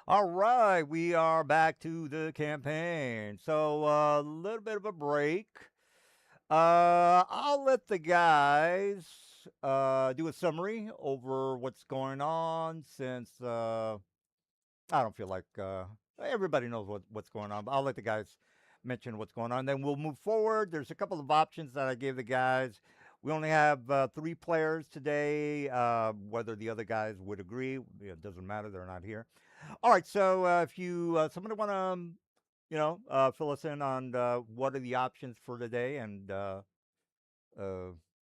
All right, we are back to the campaign. So a little bit of a break. I'll let the guys do a summary over what's going on since I don't feel like everybody knows what's going on. But I'll let the guys mention what's going on. Then we'll move forward. There's a couple of options that I gave the guys. We only have three players today. Whether the other guys would agree, it doesn't matter. They're not here. All right. So if you somebody want to, fill us in on what are the options for today, and uh,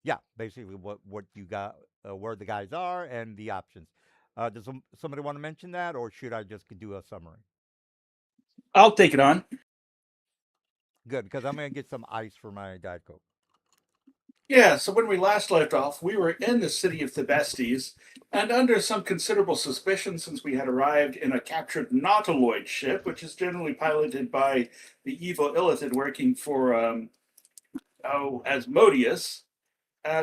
yeah, basically what you got, where the guys are, and the options. Does somebody want to mention that, or should I just do a summary? I'll take it on. Good, because I'm gonna get some ice for my diet coke. Yeah, so when we last left off, we were in the city of Thebestes, and under some considerable suspicion since we had arrived in a captured Nautiloid ship, which is generally piloted by the evil Illithid working for, Asmodeus.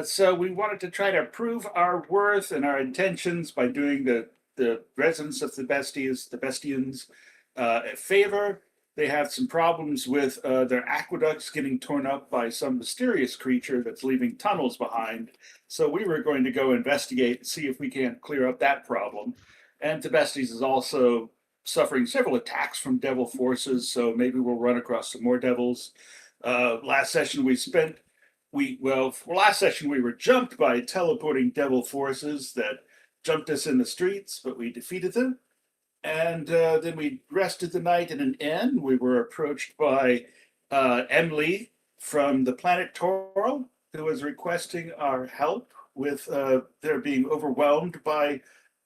So we wanted to try to prove our worth and our intentions by doing the residents of the Bestians, a favor. They have some problems with their aqueducts getting torn up by some mysterious creature that's leaving tunnels behind. So we were going to go investigate and see if we can't clear up that problem. And Tibestes is also suffering several attacks from devil forces, so maybe we'll run across some more devils. Last session we spent for last session we were jumped by teleporting devil forces that jumped us in the streets, but we defeated them. And then we rested the night in an inn. We were approached by Emily from the planet Toro, who was requesting our help with their being overwhelmed by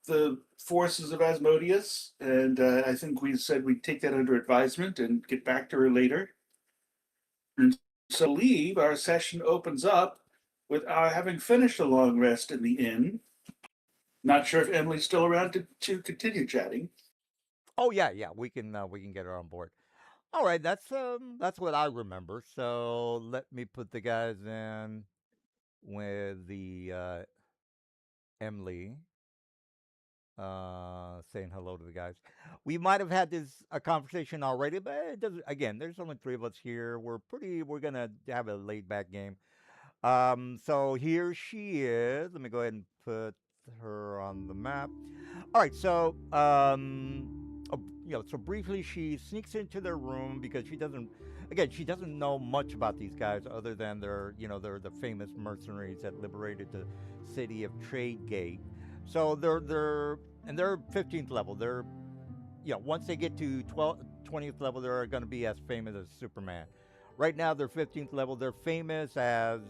the forces of Asmodeus. And I think we said we'd take that under advisement and get back to her later. And so, leave our session opens up with our having finished a long rest in the inn. Not sure if Emily's still around to continue chatting. Oh yeah, yeah, we can get her on board. All right, that's what I remember. So let me put the guys in with the Emily saying hello to the guys. We might have had this a conversation already, but it doesn't. Again, there's only three of us here. We're gonna have a laid back game. So here she is. Let me go ahead and put her on the map. All right, so so briefly, she sneaks into their room because she doesn't know much about these guys other than they're the famous mercenaries that liberated the city of Trade Gate. So they're 15th level. They're once they get to 20th level, they're going to be as famous as Superman. Right now, they're 15th level. They're famous as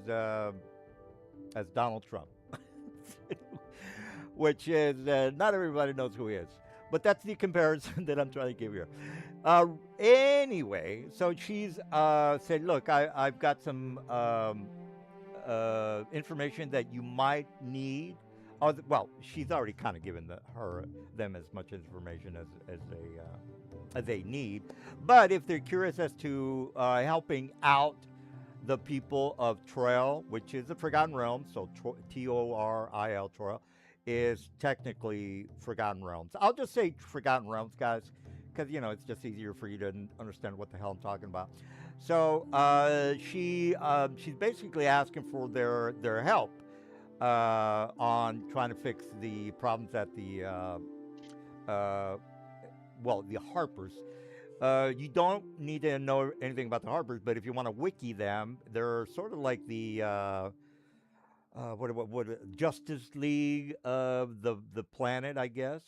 Donald Trump, which is not everybody knows who he is. But that's the comparison that I'm trying to give you. Anyway, so she's said, "Look, I've got some information that you might need." Well, she's already kind of given them as much information as they need. But if they're curious as to helping out the people of Trail, which is the Forgotten Realms, so Toril, Trail, is technically Forgotten Realms. I'll just say Forgotten Realms, guys, because it's just easier for you to understand what the hell I'm talking about. So she's basically asking for their help on trying to fix the problems at uh, the Harpers. You don't need to know anything about the Harpers, but if you want to wiki them, they're sort of like the Justice League of the planet, I guess.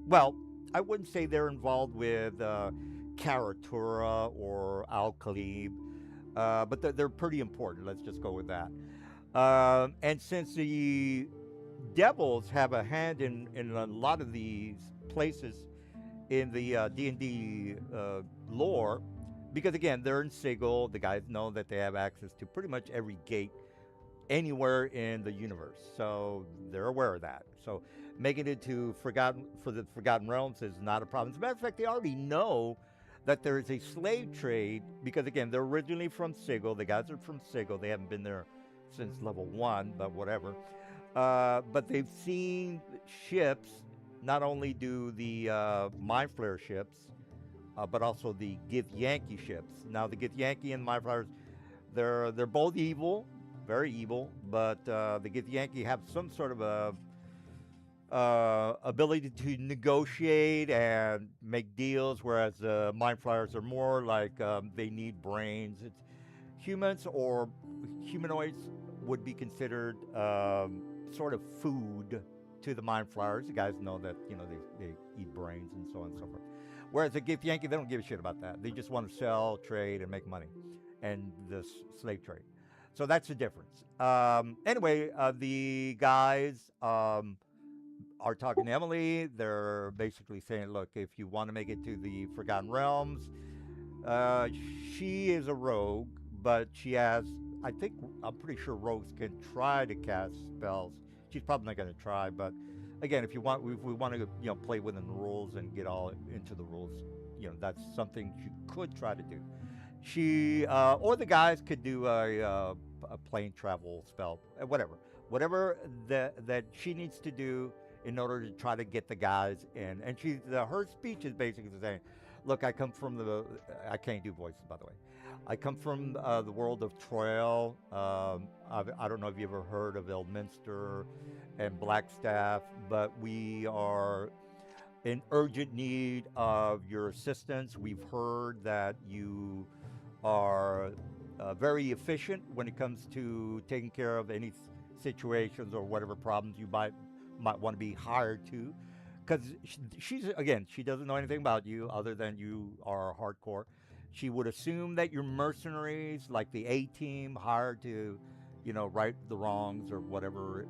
Well, I wouldn't say they're involved with Karatura or Alkalib, but they're pretty important. Let's just go with that. And since the devils have a hand in a lot of these places in the D&D lore, because again, they're in Sigil. The guys know that they have access to pretty much every gate anywhere in the universe, so they're aware of that. So making it to the Forgotten Realms is not a problem. As a matter of fact, they already know that there is a slave trade because again, they're originally from Sigil. The guys are from Sigil. They haven't been there since level 1, but whatever. But they've seen ships not only do the Mind Flare ships, but also the Gith Yankee ships. Now, the Gith Yankee and Mind Flayers, they're both evil, very evil, but the Gith Yankee have some sort of a ability to negotiate and make deals, whereas Mind Flayers are more like they need brains. It's humans or humanoids would be considered sort of food to the Mind Flayers. The guys know that they eat brains and so on and so forth. Whereas the Gift Yankee, they don't give a shit about that. They just want to sell, trade, and make money, and the slave trade. So that's the difference. Anyway, the guys are talking to Emily. They're basically saying, look, if you want to make it to the Forgotten Realms, uh, she is a rogue, but she has. I'm pretty sure rogues can try to cast spells. She's probably not going to try, but again, if we want to, play within the rules and get all into the rules, that's something she could try to do. She or the guys could do a plane travel spell, whatever that she needs to do in order to try to get the guys in. And her speech is basically saying, "Look, I can't do voices, by the way. I come from the world of Troil. I don't know if you ever heard of Elminster and Blackstaff, but we are in urgent need of your assistance. We've heard that you are very efficient when it comes to taking care of any situations or whatever problems you might want to be hired to. Because she doesn't know anything about you other than you are hardcore. She would assume that you're mercenaries, like the A team, hired to, right the wrongs or whatever,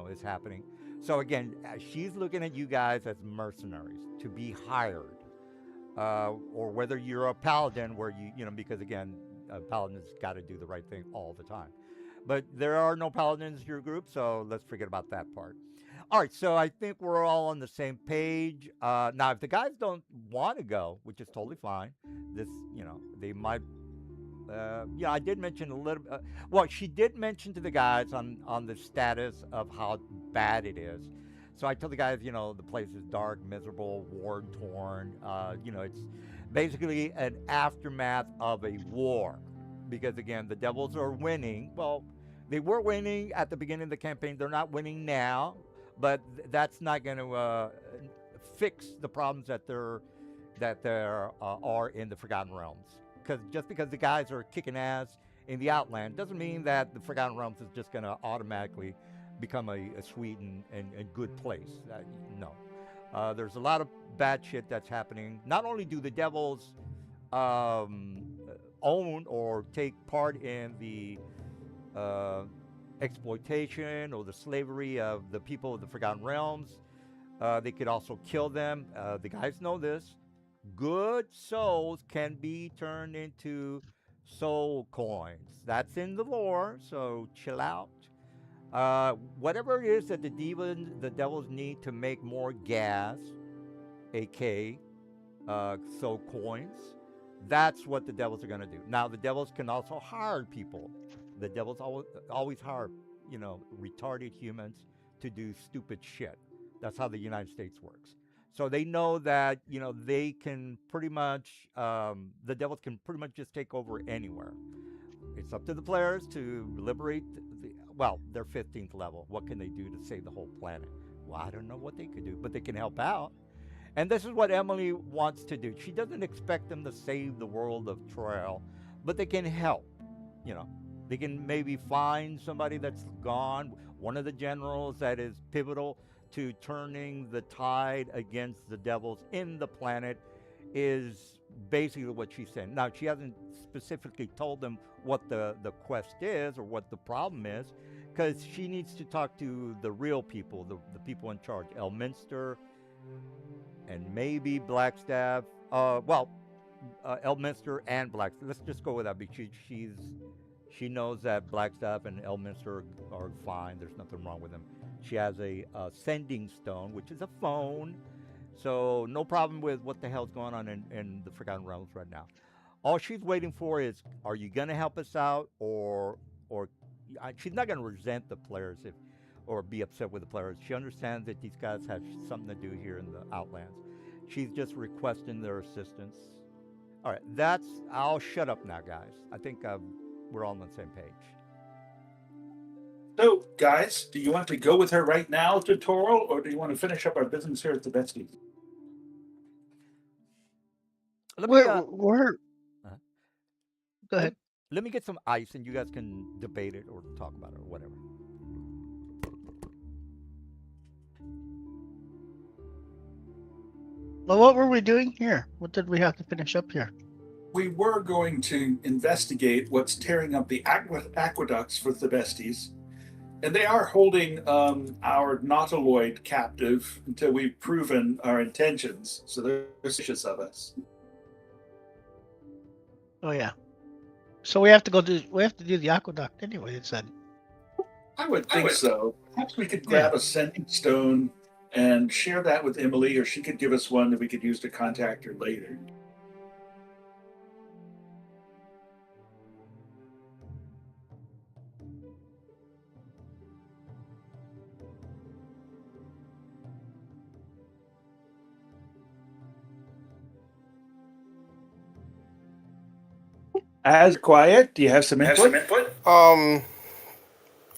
is happening. So again, she's looking at you guys as mercenaries to be hired, or whether you're a paladin, where because again, a paladin's got to do the right thing all the time. But there are no paladins in your group, so let's forget about that part. All right, so I think we're all on the same page. Now, if the guys don't want to go, which is totally fine, they might. Yeah, I did mention a little. Well, she did mention to the guys on the status of how bad it is. So I told the guys, the place is dark, miserable, war torn. It's basically an aftermath of a war, because again, the devils are winning. Well, they were winning at the beginning of the campaign. They're not winning now, but that's not going to fix the problems that there are in the Forgotten Realms. Because just because the guys are kicking ass in the Outland doesn't mean that the Forgotten Realms is just going to automatically become a sweet and good place. No. There's a lot of bad shit that's happening. Not only do the devils um, own or take part in the uh, exploitation or the slavery of the people of the Forgotten Realms, they could also kill them. The guys know this. Good souls can be turned into soul coins. That's in the lore, so chill out. Whatever it is that the devils need to make more gas, aka soul coins, that's what the devils are going to do. Now, the devils can also hire people. The devils always hire, retarded humans to do stupid shit. That's how the United States works. So they know that they can pretty much the devils can pretty much just take over anywhere. It's up to the players to liberate well, they're 15th level. What can they do to save the whole planet? Well, I don't know what they could do, but they can help out. And this is what Emily wants to do. She doesn't expect them to save the world of Troll, but they can help. You know, they can maybe find somebody that's gone, one of the generals that is pivotal to turning the tide against the devils in the planet is basically what she's saying. Now, she hasn't specifically told them what the quest is or what the problem is, because she needs to talk to the real people, the people in charge, Elminster and maybe Blackstaff. Elminster and Blackstaff. Let's just go with that because she knows that Blackstaff and Elminster are fine. There's nothing wrong with them. She has a sending stone, which is a phone. So no problem with what the hell's going on in the Forgotten Realms right now. All she's waiting for is, are you going to help us out, or she's not going to resent the players if or be upset with the players. She understands that these guys have something to do here in the Outlands. She's just requesting their assistance. All right, that's. I'll shut up now, guys. I think we're all on the same page. So, guys, do you want to go with her right now to Toral, or do you want to finish up our business here at the Besties? Let me We're uh, go let, ahead. let me get some ice, and you guys can debate it or talk about it or whatever. Well, what were we doing here? What did we have to finish up here? We were going to investigate what's tearing up the aqueducts for the Besties, and they are holding our Nautiloid captive until we've proven our intentions. So they're suspicious of us. Oh yeah. So we have to do the aqueduct anyway. It said. I would think so. Perhaps we could Yeah. grab a sending stone and share that with Emily, or she could give us one that we could use to contact her later. As quiet, do you have some input?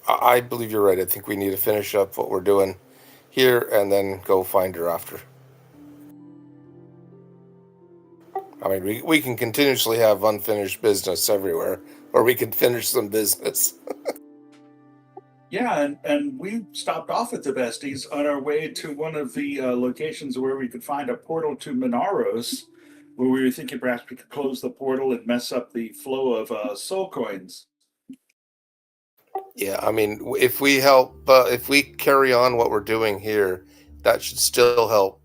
I believe you're right. I think we need to finish up what we're doing here and then go find her after. I mean, we can continuously have unfinished business everywhere, or we can finish some business. Yeah, and we stopped off at the Besties on our way to one of the locations where we could find a portal to Minaros, where we were thinking perhaps we could close the portal and mess up the flow of soul coins. Yeah, I mean, if we carry on what we're doing here, that should still help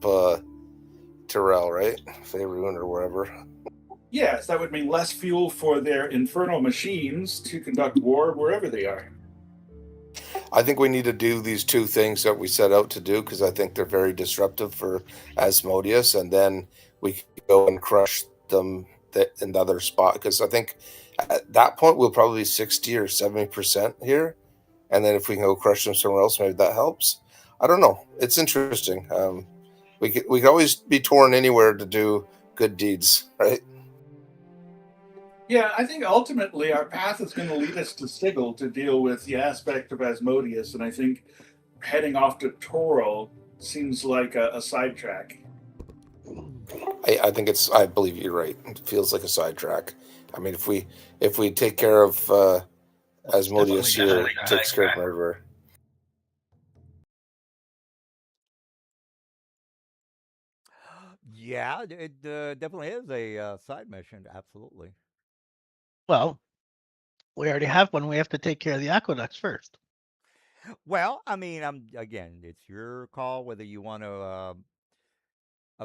Terrell, right? Faerun or wherever. Yes, that would mean less fuel for their infernal machines to conduct war wherever they are. I think we need to do these two things that we set out to do because I think they're very disruptive for Asmodeus, and then we can go and crush them in the other spot. Because I think at that point we'll probably be 60 or 70% here, and then if we can go crush them somewhere else, maybe that helps. I don't know. It's interesting. We could always be torn anywhere to do good deeds, right? Yeah, I think ultimately our path is going to lead us to Sigil to deal with the aspect of Asmodeus, and I think heading off to Toral seems like a sidetrack. I think it's. I believe you're right. It feels like a sidetrack. I mean, if we take care of Asmodeus here, takes care of murderer. Yeah, it definitely is a side mission. Absolutely. Well, we already have one. We have to take care of the aqueducts first. Well, I mean, again, it's your call whether you want to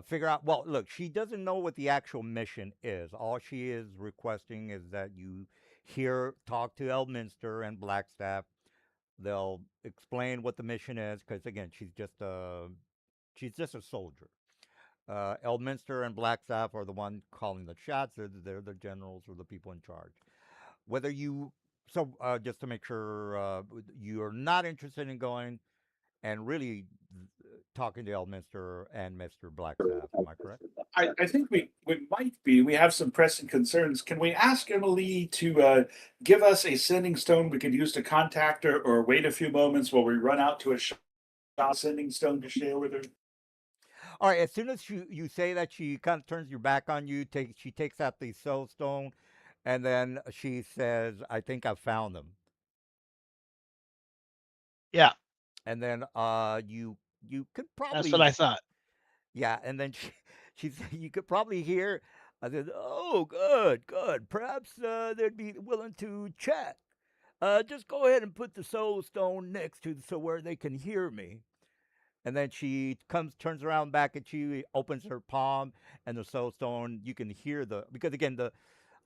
figure out. Well, look, she doesn't know what the actual mission is. All she is requesting is that you talk to Elminster and Blackstaff. They'll explain what the mission is, because again, she's just a soldier. Elminster and Blackstaff are the one calling the shots. They're the generals or the people in charge. Whether you just to make sure you are not interested in going and really talking to Elminster and Mr. Blackstaff. Am I correct? I think we might be. We have some pressing concerns. Can we ask Emily to give us a sending stone we could use to contact her, or wait a few moments while we run out to a shop sending stone to share with her? All right. As soon as you say that, she kind of turns your back on you. She takes out the soul stone, and then she says, "I think I found them." Yeah, And then you could that's what I thought. yeah, and then she said you could probably hear. I said, "Oh, good, good. Perhaps they'd be willing to chat. Just go ahead and put the soul stone next to so where they can hear me." And then she turns around back at you, opens her palm, and the soul stone. You can hear because again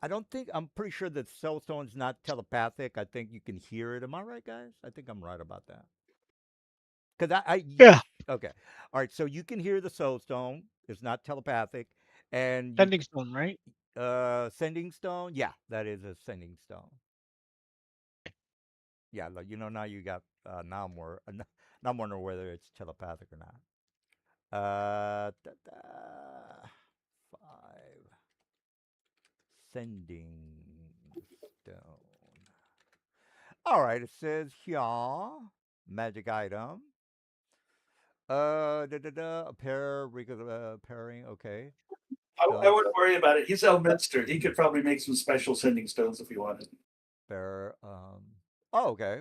I'm pretty sure that soul stone's not telepathic. I think you can hear it. Am I right, guys? I think I'm right about that. Because Yeah, okay, all right. So you can hear the soul stone. It's not telepathic, and sending stone, right? sending stone. Yeah, that is a sending stone. Yeah, like, now you got now I'm wondering whether it's telepathic or not. Da, da, five sending stone. All right, it says here magic item. A pair, regular pairing. Okay, I stone wouldn't worry about it. He's Elminster. He could probably make some special sending stones if he wanted. pair. Oh, okay.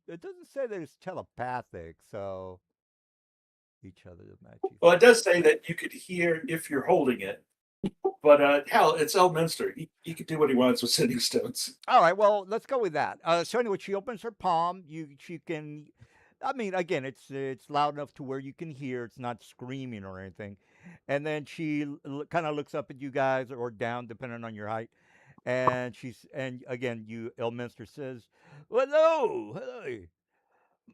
It doesn't say that it's telepathic, so each other matches. Well, it does say that you could hear if you're holding it. But hell, it's Elminster. He could do what he wants with sending stones. All right, well, let's go with that. So anyway, she opens her palm. She can. I mean, again, it's loud enough to where you can hear. It's not screaming or anything. And then she kind of looks up at you guys or down, depending on your height. And again, Elminster says, well, hello, hello.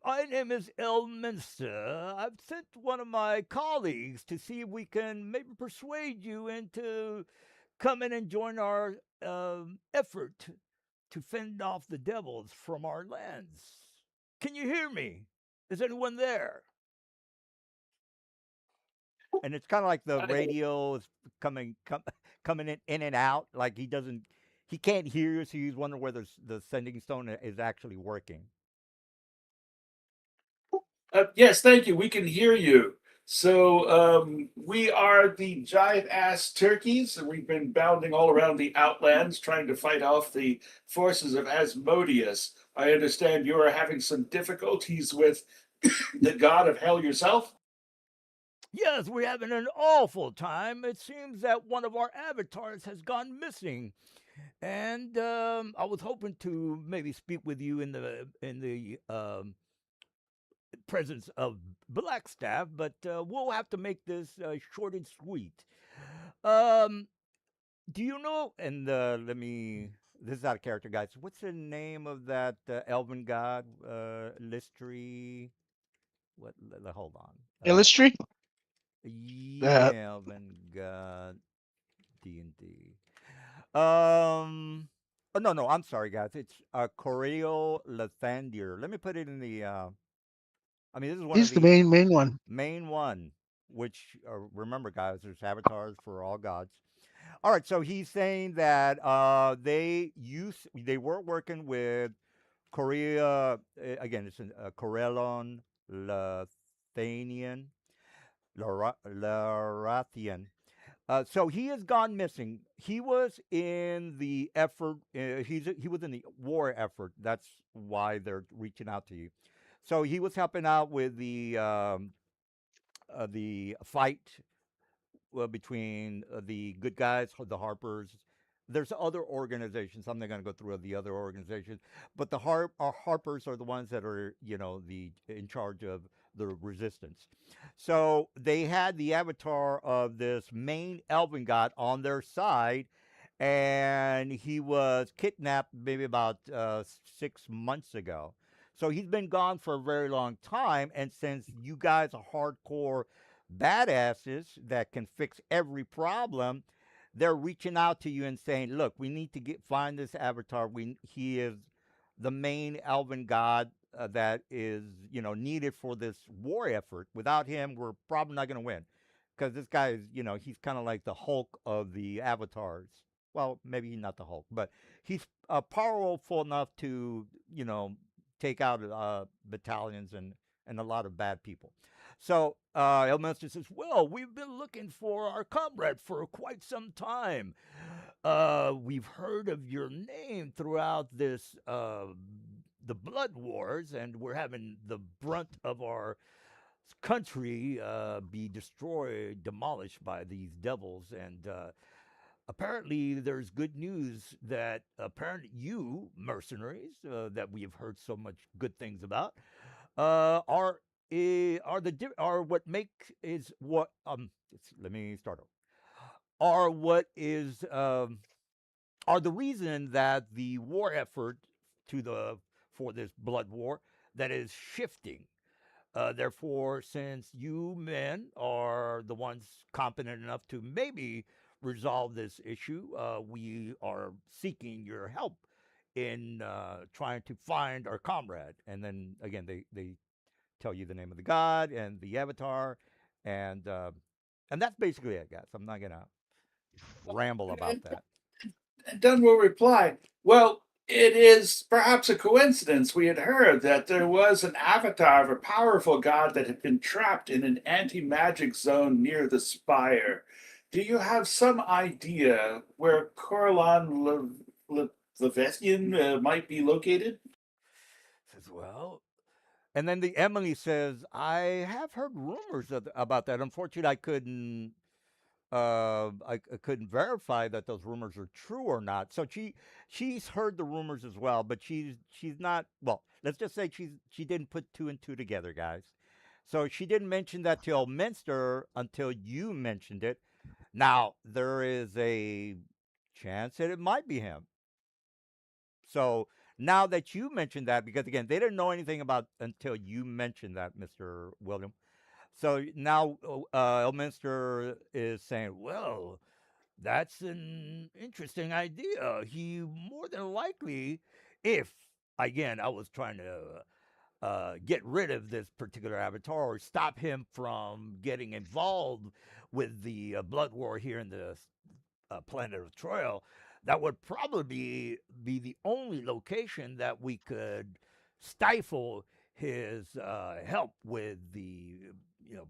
My name is Elminster. I've sent one of my colleagues to see if we can maybe persuade you into coming and join our effort to fend off the devils from our lands. Can you hear me? Is anyone there? And it's kind of like the radio is coming in and out. Like he can't hear you, so he's wondering whether the sending stone is actually working. Yes, thank you. We can hear you. So we are the giant ass turkeys, and we've been bounding all around the outlands trying to fight off the forces of Asmodeus. I understand you are having some difficulties with the god of hell yourself. Yes, we're having an awful time. It seems that one of our avatars has gone missing, and I was hoping to maybe speak with you in the presence of Blackstaff, but we'll have to make this short and sweet. Um, do you know? And let me. This is out of character, guys. What's the name of that elven god? Listry. What? Hold on. Illustry? Uh, Yeah, elven god D&D. Oh, no, no. I'm sorry, guys. It's Coreo Lathandir. Let me put it in the. I mean, this is one of he's the the main one. main one, which remember, guys, there's avatars for all gods. All right, so he's saying that they were working with Korea again. It's a Corellon Lathanian Larathian. So he has gone missing. He was in the effort. He was in the war effort. That's why they're reaching out to you. So he was helping out with the fight between the good guys, the Harpers. There's other organizations. I'm not going to go through the other organizations, but the Harpers are the ones that are, the in charge of the resistance. So they had the avatar of this main elven god on their side, and he was kidnapped maybe about 6 months ago. So he's been gone for a very long time, and since you guys are hardcore badasses that can fix every problem, they're reaching out to you and saying, "Look, we need to find this avatar. He is the main elven god that is needed for this war effort. Without him, we're probably not going to win, because this guy is he's kind of like the Hulk of the avatars. Well, maybe he's not the Hulk, but he's powerful enough to take out battalions and a lot of bad people." So Elminster says, "Well, we've been looking for our comrade for quite some time. We've heard of your name throughout the Blood Wars, and we're having the brunt of our country be destroyed, demolished by these devils. And apparently, there's good news that apparently you mercenaries that we have heard so much good things about are what make is what let me start over. Are what is are the reason that the war effort to the for this blood war that is shifting. Therefore, since you men are the ones competent enough to maybe resolve this issue, we are seeking your help in trying to find our comrade. And then again, they tell you the name of the god and the avatar, and uh, and that's basically it, guys. I'm not gonna ramble about that. And Dunn will reply, well, it is perhaps a coincidence. We had heard that there was an avatar of a powerful god that had been trapped in an anti magic zone near the spire. Do you have some idea where Corlan Levithian might be located? Says, well, and then the Emily says, I have heard rumors about that. Unfortunately, I couldn't verify that those rumors are true or not. So she's heard the rumors as well, but she's not. Well, let's just say she didn't put two and two together, guys. So she didn't mention that to Elminster until you mentioned it. Now there is a chance that it might be him. So now that you mentioned that, because again, they didn't know anything about until you mentioned that, Mister William. So now Elminster is saying, well, that's an interesting idea. He more than likely, if again I was trying to get rid of this particular avatar or stop him from getting involved with the blood war here in the planet of Troy, that would probably be the only location that we could stifle his help with the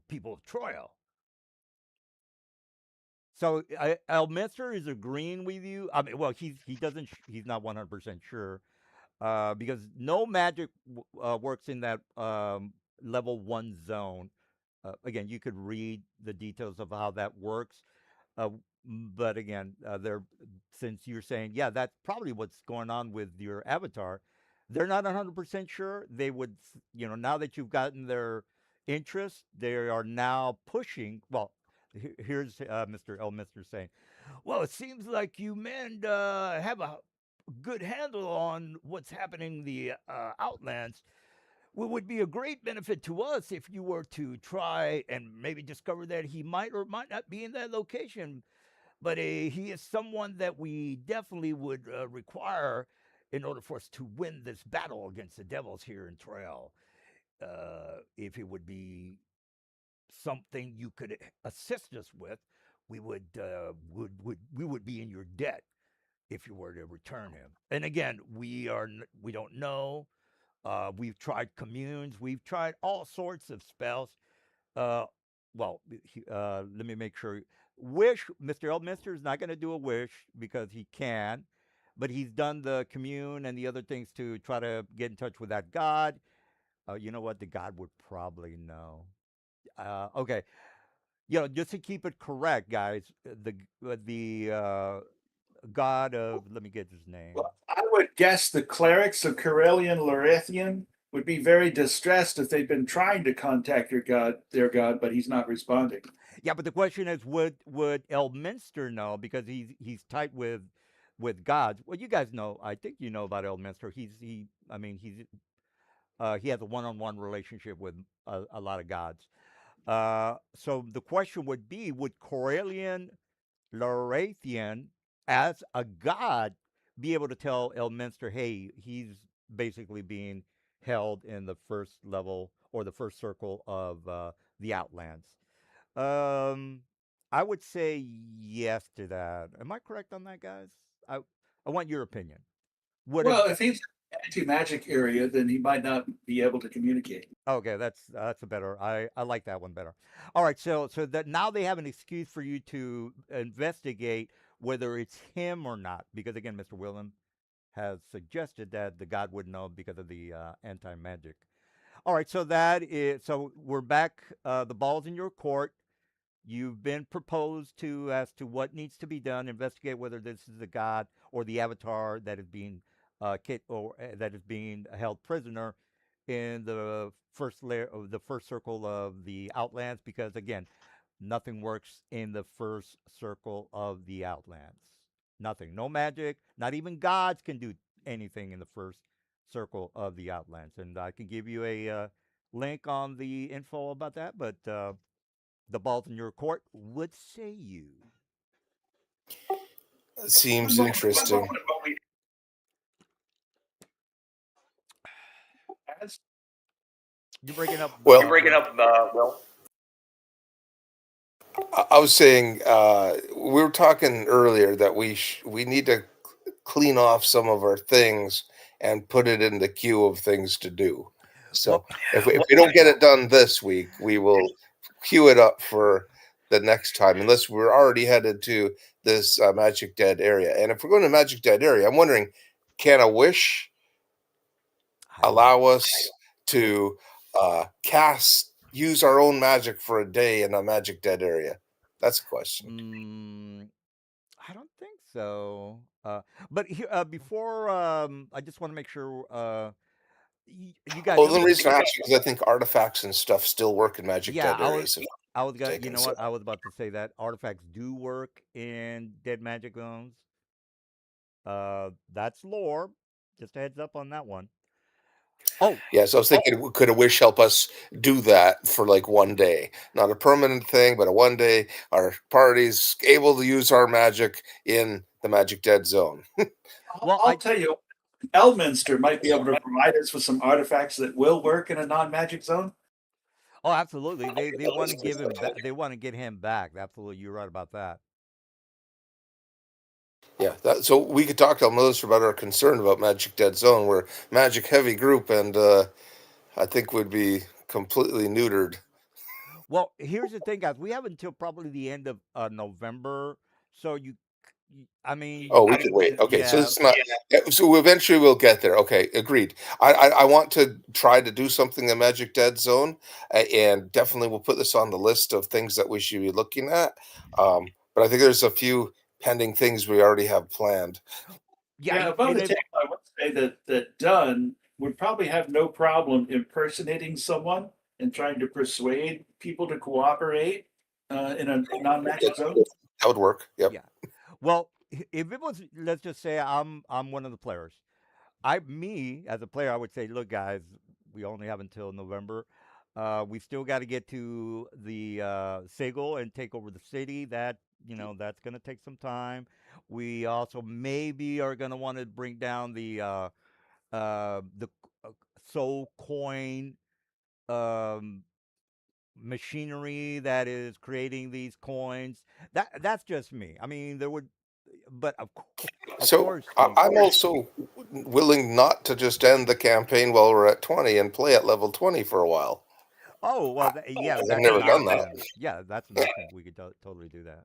people of Troy. So Elminster is agreeing with you. I mean, well, he doesn't he's not 100% sure because no magic works in that level one zone. Again, you could read the details of how that works. Uh, but again, they're since you're saying, yeah, that's probably what's going on with your avatar. They're not 100% sure. They would, now that you've gotten their interest, they are now pushing. Well, here's Mr. Elminster saying, well, it seems like you men have a good handle on what's happening in the Outlands. What would be a great benefit to us if you were to try and maybe discover that he might or might not be in that location. But he is someone that we definitely would require in order for us to win this battle against the devils here in Trail. If it would be something you could assist us with, we would be in your debt if you were to return him. And again, we don't know. We've tried communes. We've tried all sorts of spells. Uh, well, let me make sure. Wish, Mr. Elminster is not going to do a wish because he can, but he's done the commune and the other things to try to get in touch with that god. You know what? The god would probably know. Okay, just to keep it correct, guys. The god of, let me get his name. Well, I would guess the clerics of Corellian Lorethian would be very distressed if they've been trying to contact their god, but he's not responding. Yeah, but the question is, would Elminster know because he's tight with gods? Well, you guys know. I think you know about Elminster. I mean, he has a one-on-one relationship with a lot of gods. So the question would be, would Corellian Lorathian, as a god, be able to tell Elminster, hey, he's basically being held in the first level or the first circle of the Outlands? Um, I would say yes to that. Am I correct on that, guys? I I want your opinion. Would it? Well, if he's in anti-magic area, then he might not be able to communicate. Okay, that's a better. I like that one better. All right, so that now they have an excuse for you to investigate whether it's him or not, because again, Mr. Willem has suggested that the god would know because of the anti-magic. All right, so we're back. The ball's in your court. You've been proposed to as to what needs to be done. Investigate whether this is the god or the avatar that is being that is being held prisoner in the first layer of the first circle of the Outlands. Because again, nothing works in the first circle of the Outlands. Nothing. No magic. Not even gods can do anything in the first circle of the Outlands. And I can give you a link on the info about that, but. The ball's in your court. What say you? It seems One moment, interesting. while we You're breaking up, Well, Will. I was saying we were talking earlier that we need to clean off some of our things and put it in the queue of things to do. So Well, if we don't get it done this week, we will queue it up for the next time, unless we're already headed to this Magic Dead area. And if we're going to Magic Dead area, I'm wondering, can a wish I don't know. allow us to cast, use our own magic for a day in a Magic Dead area? That's a question. Mm, I don't think so. But here, before, I just want to make sure, you guys, Well, let the me. reason I ask is because I think artifacts and stuff still work in Magic Yeah, Dead areas. If I was I'm gonna. You taken, know so what? I was about to say that artifacts do work in dead magic zones. That's lore. Just a heads up on that one. Oh, yeah. So I was thinking, could a wish help us do that for like one day? Not a permanent thing, but a one day. Our party's able to use our magic in the Magic Dead zone. well, I'll tell you, Elminster might be able to provide us with some artifacts that will work in a non-magic zone. oh, absolutely. They want to give him back. They want to get him back. Absolutely, you're right about that. Yeah, so we could talk to Melissa about our concern about Magic Dead Zone. We're magic heavy group, and I think would be completely neutered. Well, here's the thing, guys. We have until probably the end of November, so I mean, Oh, we could wait. Okay, so yeah. it's not. So eventually we'll get there. Okay, agreed. I want to try to do something in Magic Dead Zone, and definitely we'll put this on the list of things that we should be looking at. But I think there's a few pending things we already have planned. Yeah, Yeah, above and the it, table, I would say that Dunn would probably have no problem impersonating someone and trying to persuade people to cooperate in a non-magic zone. That would work. Yep. yeah. Well, if it was, let's just say I'm one of the players. Me as a player, I would say, look, guys, we only have until November. We still got to get to the Sigil and take over the city. That's going to take some time. We also maybe are going to want to bring down the uh, soul coin um, machinery that is creating these coins. That's just me. I mean, there would, but of So course, the I'm also willing not to just end the campaign while we're at 20 and play at level 20 for a while. oh well, yeah, 'Cause I've that's never an done that. option. Yeah, that's an option. We could totally do that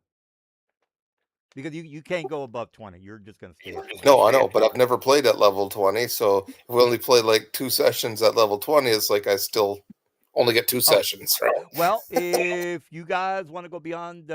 because you can't go above 20. You're just gonna stay at 20. No, I know, but I've never played at level 20. So if we only play like two sessions at level 20, it's like I still only get two Oh, sessions, right? well, if you guys want to go beyond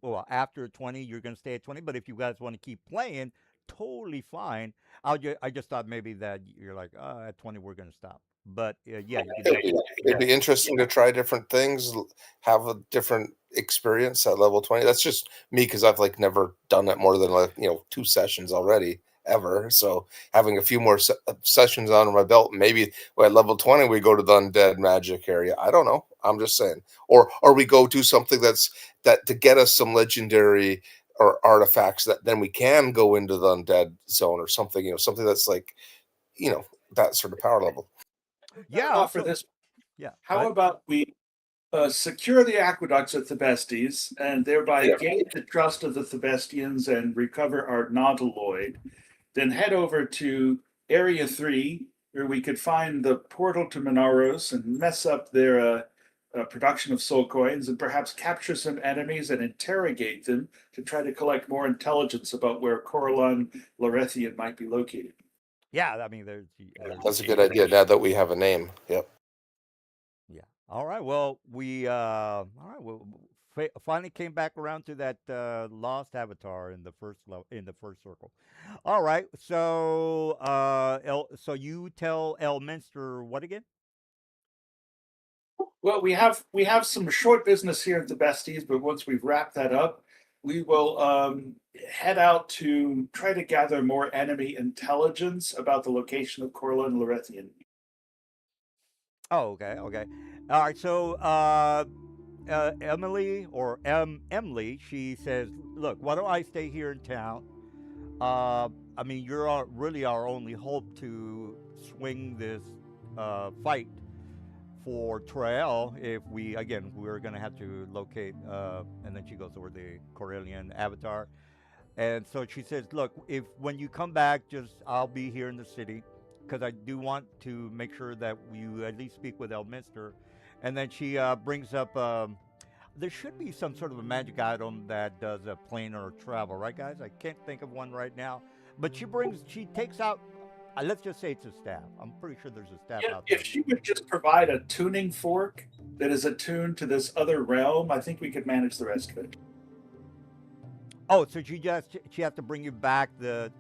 well, after 20, you're gonna stay at 20. But if you guys want to keep playing, totally fine. I just thought maybe that you're like, at 20 we're gonna stop. But yeah, you could It'd be, definitely. it'd be interesting to try different things, have a different experience at level 20. That's just me because I've like never done it more than like, two sessions already ever. So having a few more sessions under my belt, maybe at level 20 we go to the undead magic area. I don't know. I'm just saying. Or we go to something that to get us some legendary or artifacts that then we can go into the undead zone or something, something that's like, you know, that sort of power level. I Yeah. offer So this. yeah, go How ahead. about we secure the aqueducts at Thebestes and thereby Yeah. gain the trust of the Thebestians and recover our nautiloid? Then head over to Area 3, where we could find the portal to Minaros and mess up their production of soul coins and perhaps capture some enemies and interrogate them to try to collect more intelligence about where Coralon Lorethian might be located. Yeah, I mean, there's That's a good idea now that we have a name. Yep. yeah. All right. Well, all right. Well, finally came back around to that lost avatar in the first in the first circle. All right. So, so you tell Elminster what again? Well, we have some short business here at the Besties, but once we've wrapped that up, we will head out to try to gather more enemy intelligence about the location of Corlin and Lorethian. Oh, okay. Okay. All right. So, Emily or Emily, she says, "Look, why don't I stay here in town? Uh, I mean, you're really our only hope to swing this fight for Trael if we're gonna have to locate and then she goes over the Corellian avatar. And so she says, look, if when you come back, just I'll be here in the city because I do want to make sure that you at least speak with Elminster. And then she brings up there should be some sort of a magic item that does a planar travel, right, guys? I can't think of one right now. But she takes out, let's just say it's a staff. I'm pretty sure there's a staff Yeah, out there. if she would just provide a tuning fork that is attuned to this other realm, I think we could manage the rest of it. Oh, so she has to bring you back the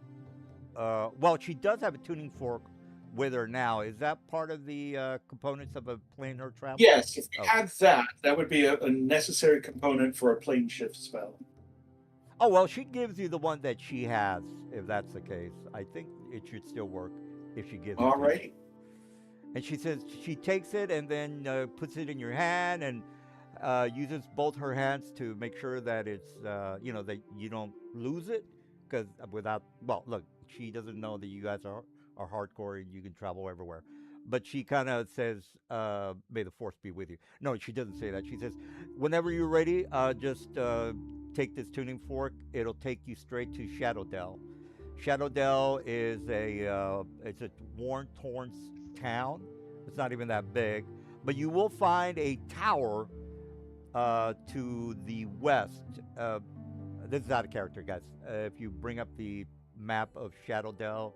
well, she does have a tuning fork with her now. Is that part of the components of a planar travel? Yes, if we Oh. had that, that would be a necessary component for a plane shift spell. Oh, well, she gives you the one that she has, if that's the case. I think it should still work if she gives it All to you. right. And she says she takes it and then puts it in your hand and uses both her hands to make sure that it's, that you don't lose it. Because well, look, she doesn't know that you guys are hardcore and you can travel everywhere. But she kind of says, may the force be with you. No, she doesn't say that. She says, whenever you're ready, just take this tuning fork. It'll take you straight to Shadow Dell. Shadow Dell is it's a worn, torn town. It's not even that big, but you will find a tower to the west. This is out of character, guys. If you bring up the map of Shadow Dell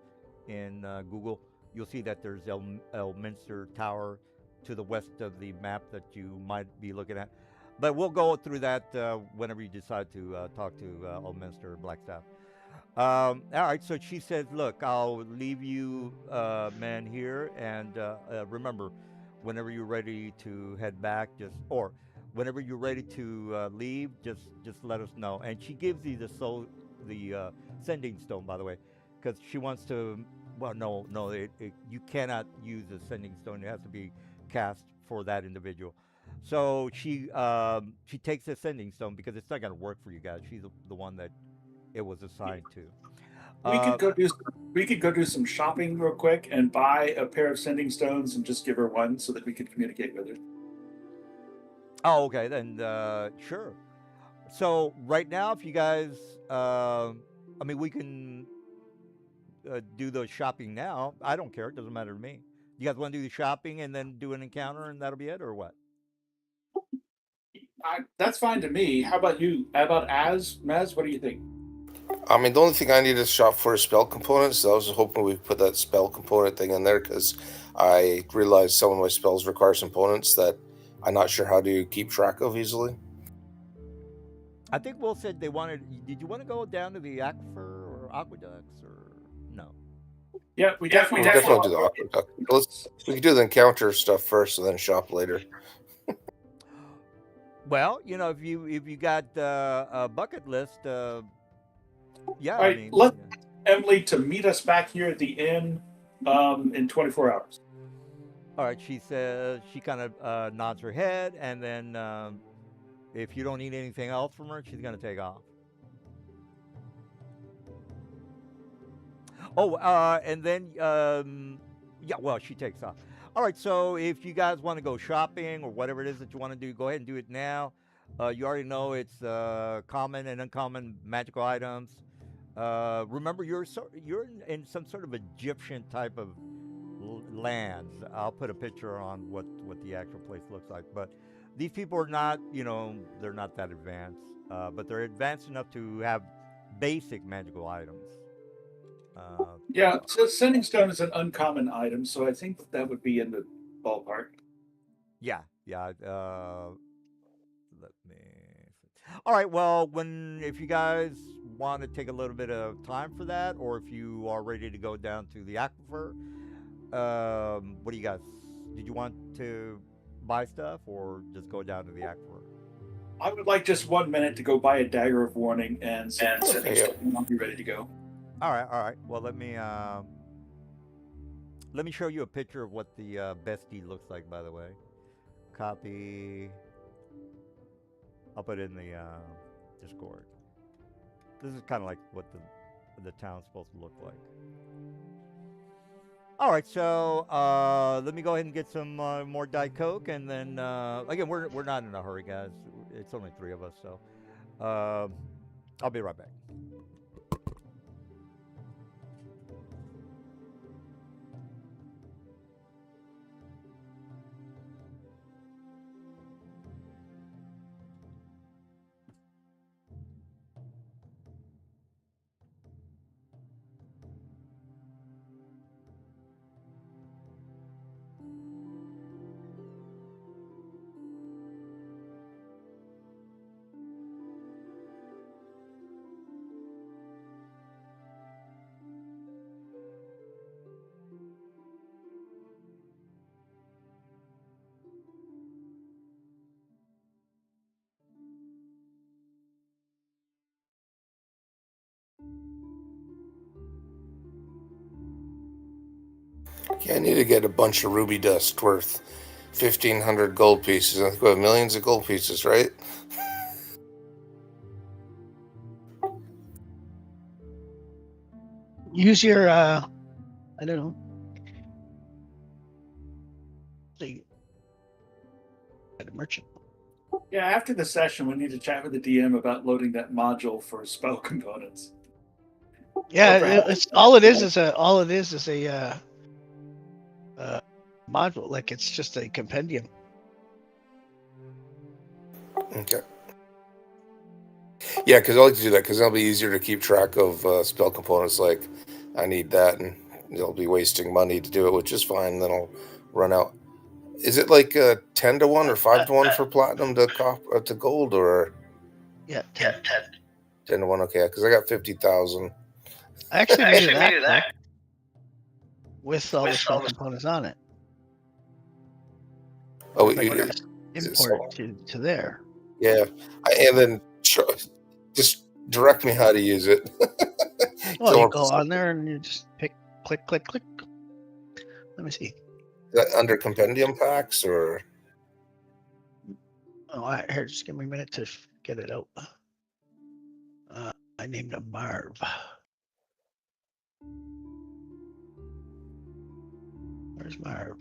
in Google, you'll see that there's Elminster Tower to the west of the map that you might be looking at. But we'll go through that whenever you decide to talk to Elminster Blackstaff. All right, so she says, look, I'll leave you men here, and remember, whenever you're ready to head back, or whenever you're ready to leave, just let us know. And she gives you the sending stone, by the way, because she wants to. Well, no, you cannot use the sending stone. It has to be cast for that individual. So she takes the sending stone because it's not going to work for you guys. She's the one that it was assigned to. We could go do some shopping real quick and buy a pair of sending stones and just give her one so that we could communicate with her. Oh, okay, then sure. So right now, if you guys, we can do the shopping now. I don't care; it doesn't matter to me. You guys want to do the shopping and then do an encounter, and that'll be it, or what? That's fine to me. How about you? How about Maz? What do you think? The only thing I need is shop for spell components. So I was hoping we put that spell component thing in there because I realized some of my spells require components that I'm not sure how to keep track of easily. I think Will said they wanted. Did you want to go down to the aquifer or aqueducts or no? Yeah, we We'll definitely definitely do the aqueduct. We can do the encounter stuff first and then shop later. Well, if you got a bucket list, yeah. All right, let's ask Emily to meet us back here at the inn in 24 hours. All right, she says she kind of nods her head, and then if you don't need anything else from her, she's gonna take off. Oh, and then yeah, well, she takes off. All right, so if you guys want to go shopping or whatever it is that you want to do, go ahead and do it now. You already know it's common and uncommon magical items. Remember, you're in some sort of Egyptian type of lands. I'll put a picture on what the actual place looks like. But these people are not, they're not that advanced, but they're advanced enough to have basic magical items. Yeah, so sending stone is an uncommon item, so I think that would be in the ballpark. Yeah. Let me. All right. Well, if you guys want to take a little bit of time for that, or if you are ready to go down to the aquifer, what do you guys? Did you want to buy stuff or just go down to the aquifer? I would like just 1 minute to go buy a dagger of warning and sending Okay. stone, and I'll be ready to go. All right. Well, let me show you a picture of what the bestie looks like. By the way, copy. I'll put it in the Discord. This is kind of like what the town's supposed to look like. All right, so let me go ahead and get some more Diet Coke, and then again, we're not in a hurry, guys. It's only three of us, so I'll be right back. Yeah, I need to get a bunch of ruby dust worth 1,500 gold pieces. I think we have millions of gold pieces, right? Use your I don't know. The merchant. Yeah, after the session, we need to chat with the DM about loading that module for spell components. Yeah, Or perhaps it's all it is a uh, module. Like it's just a compendium. Okay. Yeah, because I like to do that because it'll be easier to keep track of spell components. Like, I need that, and they'll be wasting money to do it, which is fine. Then I'll run out. Is it like 10 to 1 or 5 to 1 for platinum to gold, or Yeah, yeah, 10. 10 to 1? Okay, because I got 50,000. I actually made an act though, with all the spell components on it. Oh, Like you, just so, import to there. yeah, and then just direct me how to use it. Well, you go on there and you just click. Let me see. Under compendium packs, or Oh, here, just give me a minute to get it out. I named him Marv. Where's Marv?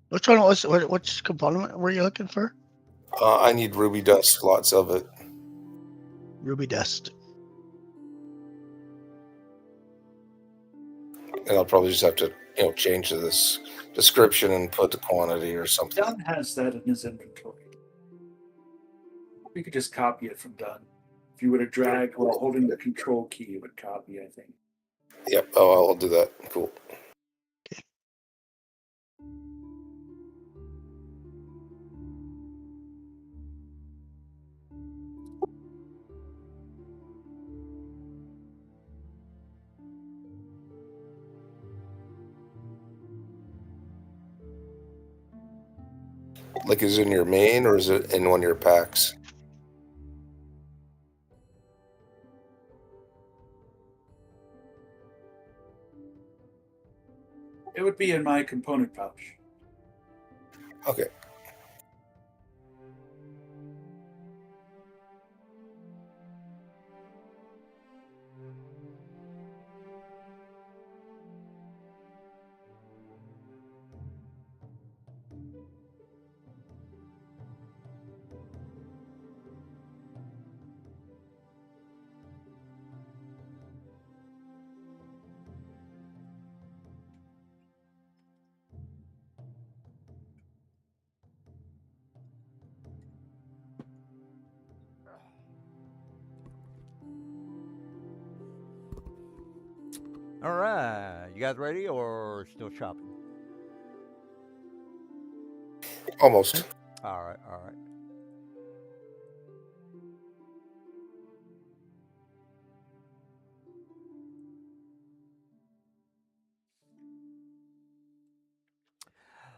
Which one was which component were you looking for? I need ruby dust, lots of it. Ruby dust. And I'll probably just have to, change this description and put the quantity or something. Dunn has that in his inventory. We could just copy it from Dunn. If you were to drag while holding the control key, it would copy, I think. Yep. Oh, I'll do that. Cool. Like, is it in your main or is it in one of your packs? It would be in my component pouch. Okay. All right, you guys ready or still shopping? Almost. All right, all right.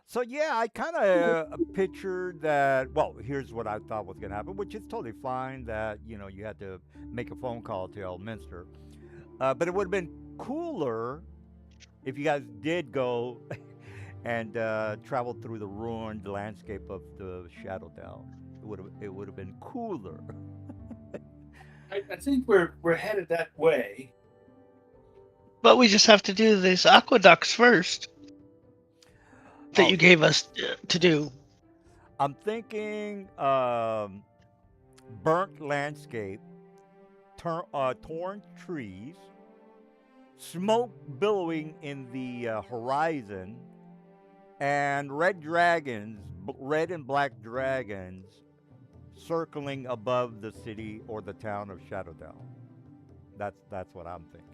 So yeah, I kind of pictured that. Well, here's what I thought was going to happen, which is totally fine. That you had to make a phone call to Elminster, but it would have been cooler if you guys did go and travel through the ruined landscape of the Shadow Dell. It would have been cooler. I think we're headed that way. But we just have to do these aqueducts first that Oh you yeah, gave us to do. I'm thinking burnt landscape, torn trees, smoke billowing in the horizon, and red dragons, red and black dragons, circling above the city or the town of Shadowdell. That's what I'm thinking.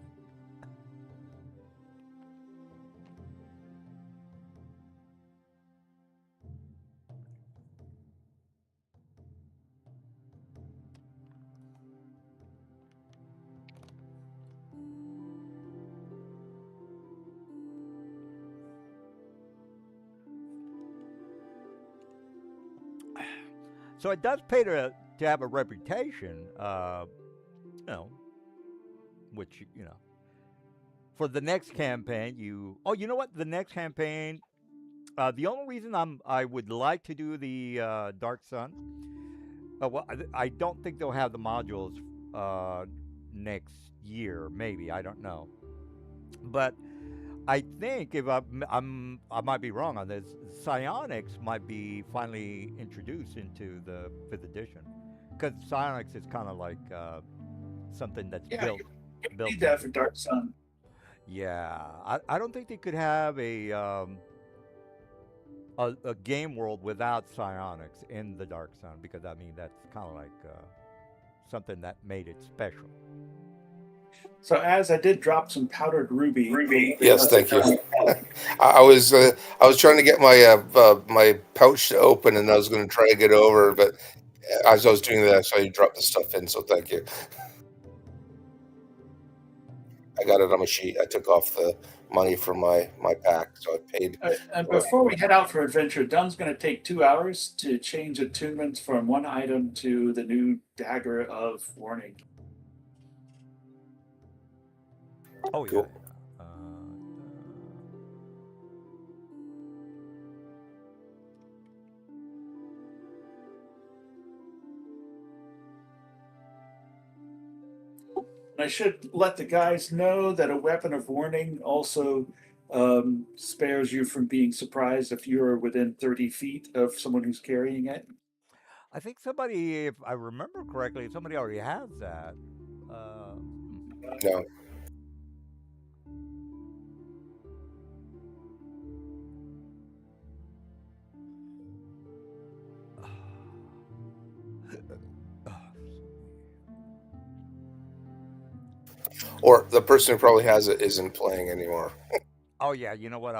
So it does pay to have a reputation, you know, which for the next campaign. You know what? The next campaign, the only reason I would like to do the Dark Sun. Well, I don't think they'll have the modules uh, next year. Maybe I don't know, but I think if I might be wrong on this. Psionics might be finally introduced into the fifth edition, because psionics is kind of like something that's Yeah, you built need that into. for Dark Sun. Yeah, I don't think they could have a game world without psionics in the Dark Sun, because I mean that's kind of like something that made it special. So as I did drop some powdered ruby Yes, thank you. I was trying to get my pouch to open, and I was going to try to get over, but as I was doing that, I saw you drop the stuff in. So thank you. I got it on my sheet. I took off the money from my pack, so I paid. and before we head out for adventure, Dunn's going to take 2 hours to change attunements from one item to the new dagger of warning. Oh yeah, Cool. yeah. And I should let the guys know that a weapon of warning also spares you from being surprised if you're within 30 feet of someone who's carrying it. I think somebody, if I remember correctly, somebody already has that. Uh, No. Or the person who probably has it isn't playing anymore. oh yeah, you know what?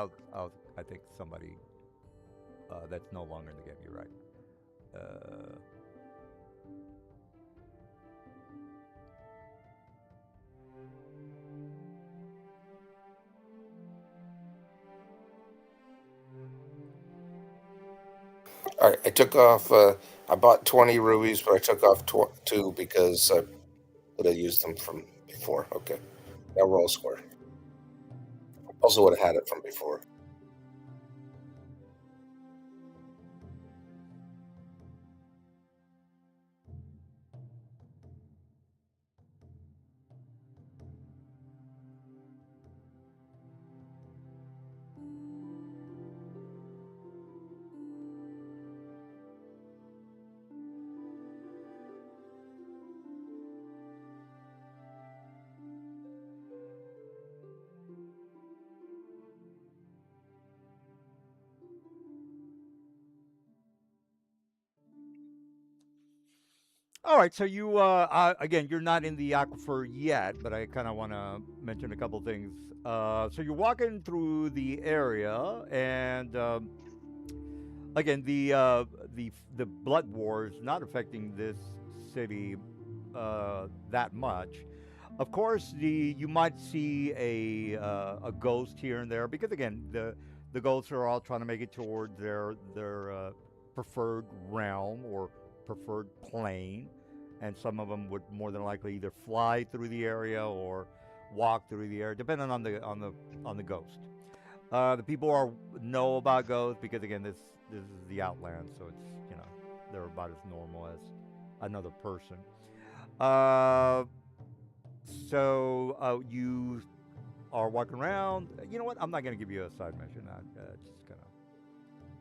I think somebody that's no longer in the game. You're right. Uh, I took off. I bought 20 rubies, but I took off two because I would have used them from before. Okay, now we're all square. Also would have had it from before. All right, so you again, you're not in the aquifer yet, but I kind of want to mention a couple things. So you're walking through the area, and again, the blood war is not affecting this city that much. Of course, you might see a ghost here and there because again, the ghosts are all trying to make it toward their preferred realm or preferred plane, and some of them would more than likely either fly through the area or walk through the area, depending on the ghost. The people are know about ghosts because again, this is the outland, so it's they're about as normal as another person. Uh, so you are walking around. You know what? I'm not gonna give you a side mission. I'm just gonna.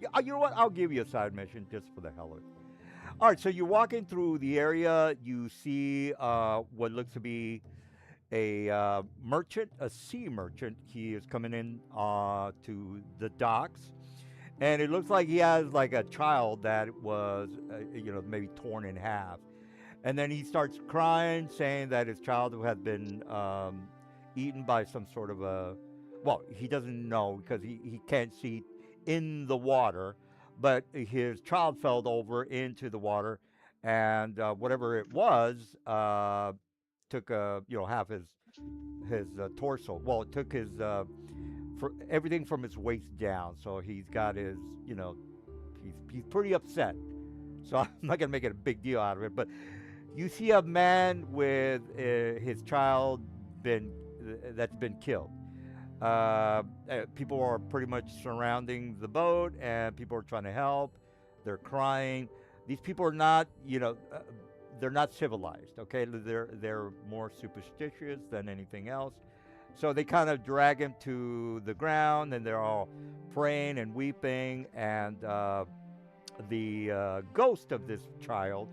Yeah, you know what? I'll give you a side mission just for the hell of it. All right. So you're walking through the area. You see what looks to be a merchant, a sea merchant. He is coming in to the docks, and it looks like he has like a child that was, maybe torn in half. And then he starts crying, saying that his child had been eaten by some sort of a. Well, he doesn't know because he can't see in the water, but his child fell over into the water, and whatever it was took half his torso. Well, it took his for everything from his waist down. So he's got his he's pretty upset. So I'm not gonna make it a big deal out of it, but you see a man with his child been that's been killed. People are pretty much surrounding the boat, and people are trying to help. They're crying. These people are not, they're not civilized. Okay, they're more superstitious than anything else. So they kind of drag him to the ground, and they're all praying and weeping. And the ghost of this child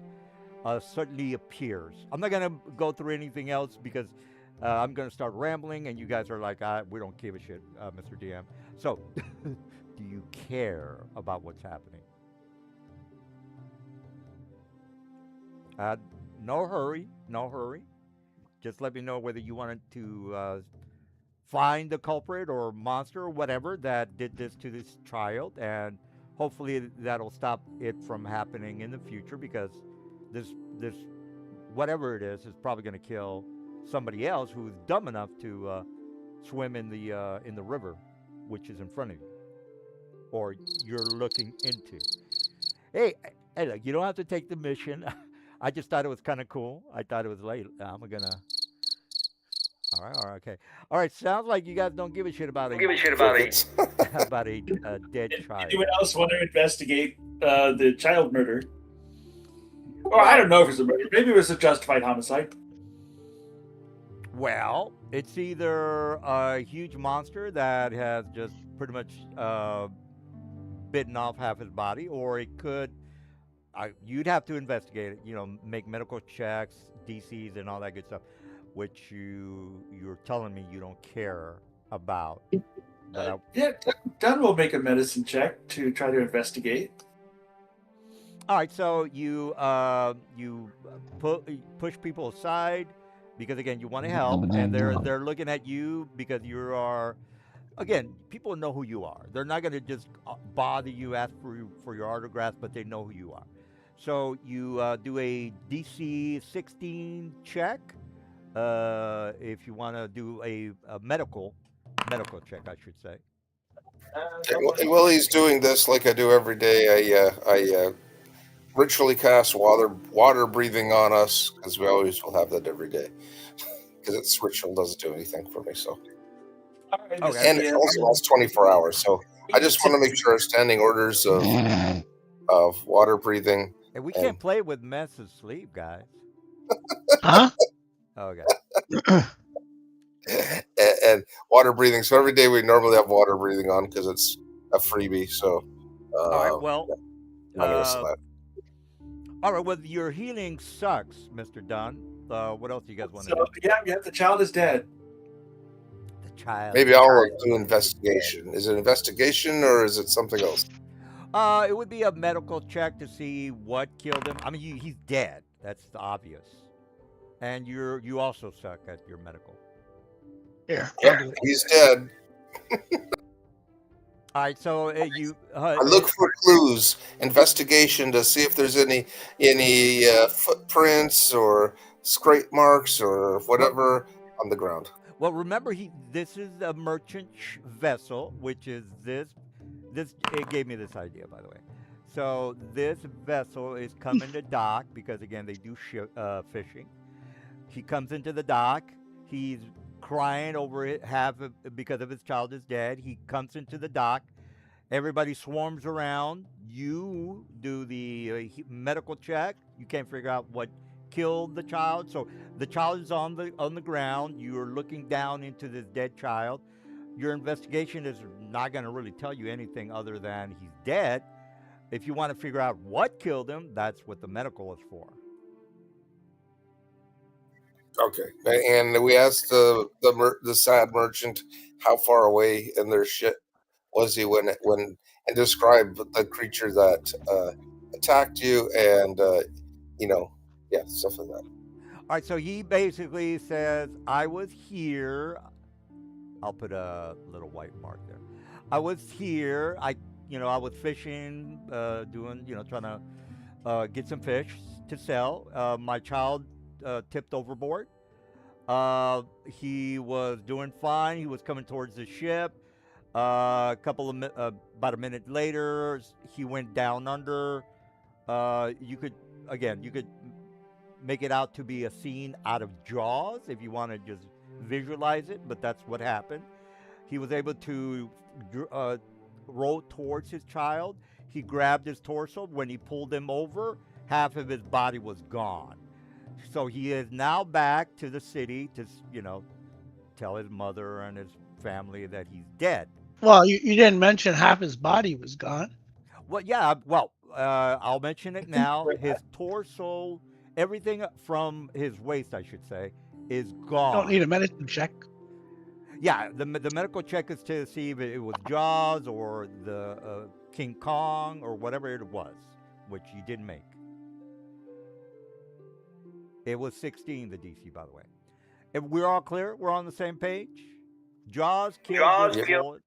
suddenly appears. I'm not going to go through anything else because I'm going to start rambling, and you guys are like, we don't give a shit, Mr. DM. So, do you care about what's happening? No hurry, no hurry. Just let me know whether you wanted to find the culprit or monster or whatever that did this to this child, and hopefully that'll stop it from happening in the future because this whatever it is probably going to kill somebody else who's dumb enough to swim in the river, which is in front of you, or you're looking into. Hey, look, you don't have to take the mission. I just thought it was kind of cool. I thought it was late. I'm gonna. All right, okay. All right, sounds like you guys don't give a shit about Crickets. about a dead child. Anyone else want to investigate the child murder? Or Well, I don't know if it's a murder. Maybe it was a justified homicide. Well, it's either a huge monster that has just pretty much bitten off half his body, or it could. You'd have to investigate it. Make medical checks, DCs, and all that good stuff, which you're telling me you don't care about. But Yeah, Dunn will make a medicine check to try to investigate. all right, so you push people aside because again you want to help, and they're looking at you because you are. Again, people know who you are. They're not going to just bother you, ask for your autograph, but they know who you are. So you do a DC 16 check. If you want to do a medical check, I should say. And while he's doing this, like I do every day, I ritually cast water breathing on us because we always will have that every day because it's ritual doesn't do anything for me. So. Alright, Okay. And it also lasts 24 hours. So I just want to make sure standing orders of water breathing. And we can't play with mess of sleep, guys. Huh? Okay. and water breathing. So every day we normally have water breathing on because it's a freebie. So All right. Well. I'm gonna miss that. All right. Well, your healing sucks, Mr. Dunn. What else do you guys want to So, do? yeah, the child is dead. The child. Maybe I'll do investigation. Is it investigation or is it something else? It would be a medical check to see what killed him. I mean, he's dead. That's obvious. And you also suck at your medical. Here, Yeah, I'll do it. he's dead. All right, so you I look for clues, investigation to see if there's any footprints or scrape marks or whatever on the ground. well, remember this is a merchant vessel, which is this it gave me this idea, by the way. So this vessel is coming to dock because again they do fishing. He comes into the dock. He's crying over it, because of his child is dead. He comes into the dock. Everybody swarms around. You do the medical check. You can't figure out what killed the child. So the child is on the ground. You're looking down into this dead child. Your investigation is not going to really tell you anything other than he's dead. If you want to figure out what killed him, that's what the medical is for. Okay, and we asked the sad merchant how far away in their ship was he when and describe the creature that attacked you and yeah, stuff like that. All right, so he basically says, I was here. I'll put a little white mark there. I was here. I was fishing, doing, trying to get some fish to sell. My child tipped overboard. He was doing fine. He was coming towards the ship. About a minute later, he went down under. You could make it out to be a scene out of Jaws if you want to just visualize it, but that's what happened. He was able to row towards his child. He grabbed his torso. When he pulled him over, half of his body was gone. So he is now back to the city to, tell his mother and his family that he's dead. Well, you didn't mention half his body was gone. Well, yeah. Well, I'll mention it now. His torso, everything from his waist, I should say, is gone. Don't need a medicine check. Yeah, the medical check is to see if it was Jaws or the King Kong or whatever it was, which you didn't make. It was 16, the DC, by the way. If we're all clear, we're on the same page. Jaws killed this bullet.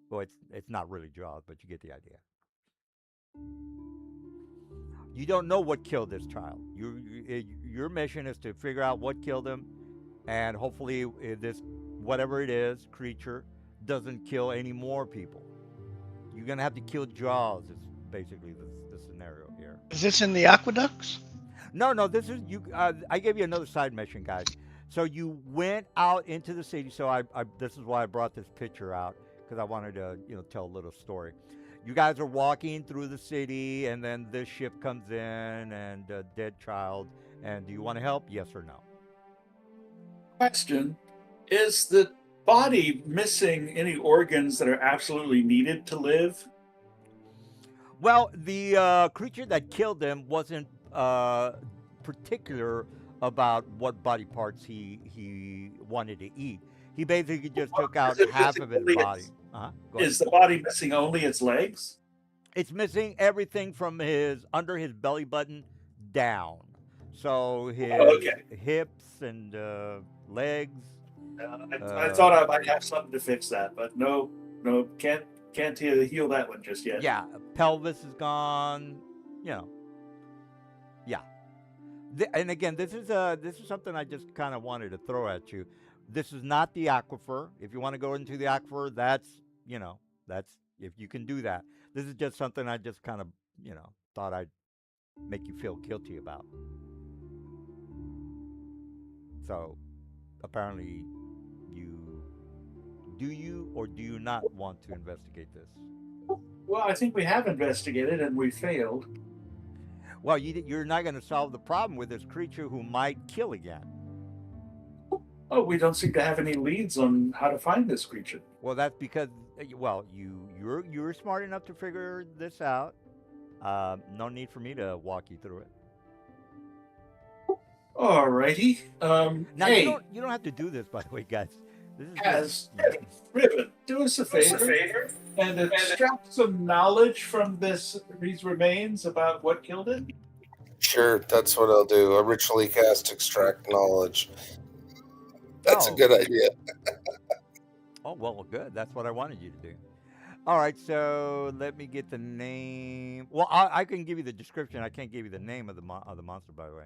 Well, it's not really Jaws, but you get the idea. You don't know what killed this child. Your mission is to figure out what killed him, and hopefully this, whatever it is, creature, doesn't kill any more people. You're gonna have to kill Jaws. Is basically the scenario here. Is this in the aqueducts? No. This is you. I gave you another side mission, guys. So you went out into the city. So I this is why I brought this picture out, because I wanted to tell a little story. You guys are walking through the city, and then this ship comes in, and a dead child. And do you want to help? Yes or no? Question: is the body missing any organs that are absolutely needed to live? Well, the creature that killed him wasn't particular about what body parts he wanted to eat. He basically just took out half of his body. Is the body missing only its legs? It's missing everything from under his belly button down. So his hips and legs. I thought I might have something to fix that, but no, can't heal that one just yet. Yeah, pelvis is gone. Yeah. And again, this is something I just kind of wanted to throw at you. This is not the aquifer. If you want to go into the aquifer, that's if you can do that. This is just something I just kind of thought I'd make you feel guilty about. So apparently, do you or do you not want to investigate this? Well, I think we have investigated and we failed. Well, you're not going to solve the problem with this creature who might kill again. Oh, we don't seem to have any leads on how to find this creature. Well, that's because you're smart enough to figure this out. No need for me to walk you through it. Alrighty. Now hey, you don't have to do this, by the way, guys. This is Ribbon, do us a favor and extract some knowledge from these remains about what killed it. Sure, that's what I'll do. A ritually cast extract knowledge. That's a Oh, good idea. oh well, good. That's what I wanted you to do. All right, so let me get the name. Well, I can give you the description. I can't give you the name of the monster, by the way.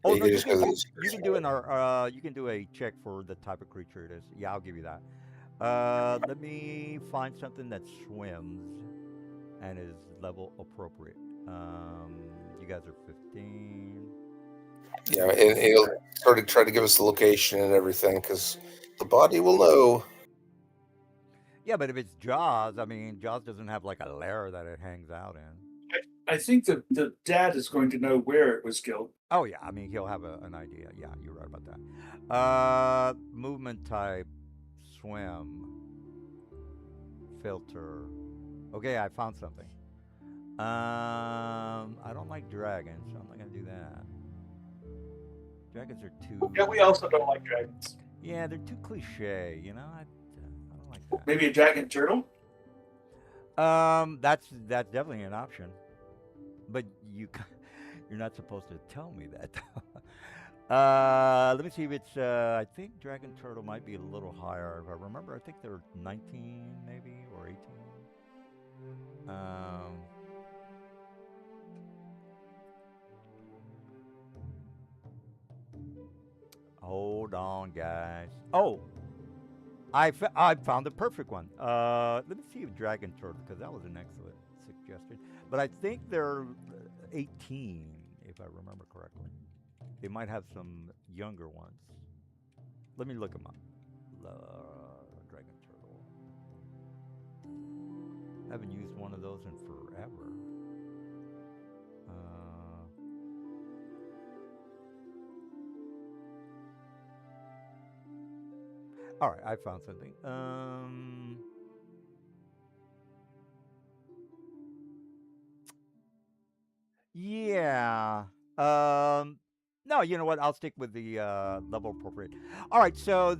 Oh You no, can just go to the you can description. do an you can do a check for the type of creature it is. Yeah, I'll give you that. Let me find something that swims and is level appropriate. You guys are 15. Yeah, and he'll sort of try to give us the location and everything because the body will know. Yeah, but if it's Jaws, I mean, Jaws doesn't have like a lair that it hangs out in. I think the dad is going to know where it was killed. Oh yeah, I mean he'll have an idea. Yeah, you're right about that. Movement type, swim, filter. Okay, I found something. I don't like dragons, so I'm not gonna do that. Dragons are too. Yeah, we also don't like dragons. Yeah, they're too cliche. You know, I don't like that. Maybe a dragon turtle. That's definitely an option, but you're not supposed to tell me that. Let me see if it's. I think dragon turtle might be a little higher. If I remember, I think they're 19 maybe or 18. Um, hold on, guys. Oh, I found the perfect one. Let me see if dragon turtle, because that was an excellent suggestion. But I think they're 18, if I remember correctly. They might have some younger ones. Let me look them up. Dragon turtle. Haven't used one of those in forever. All right, I found something. Yeah. No, you know what? I'll stick with the level appropriate. All right, so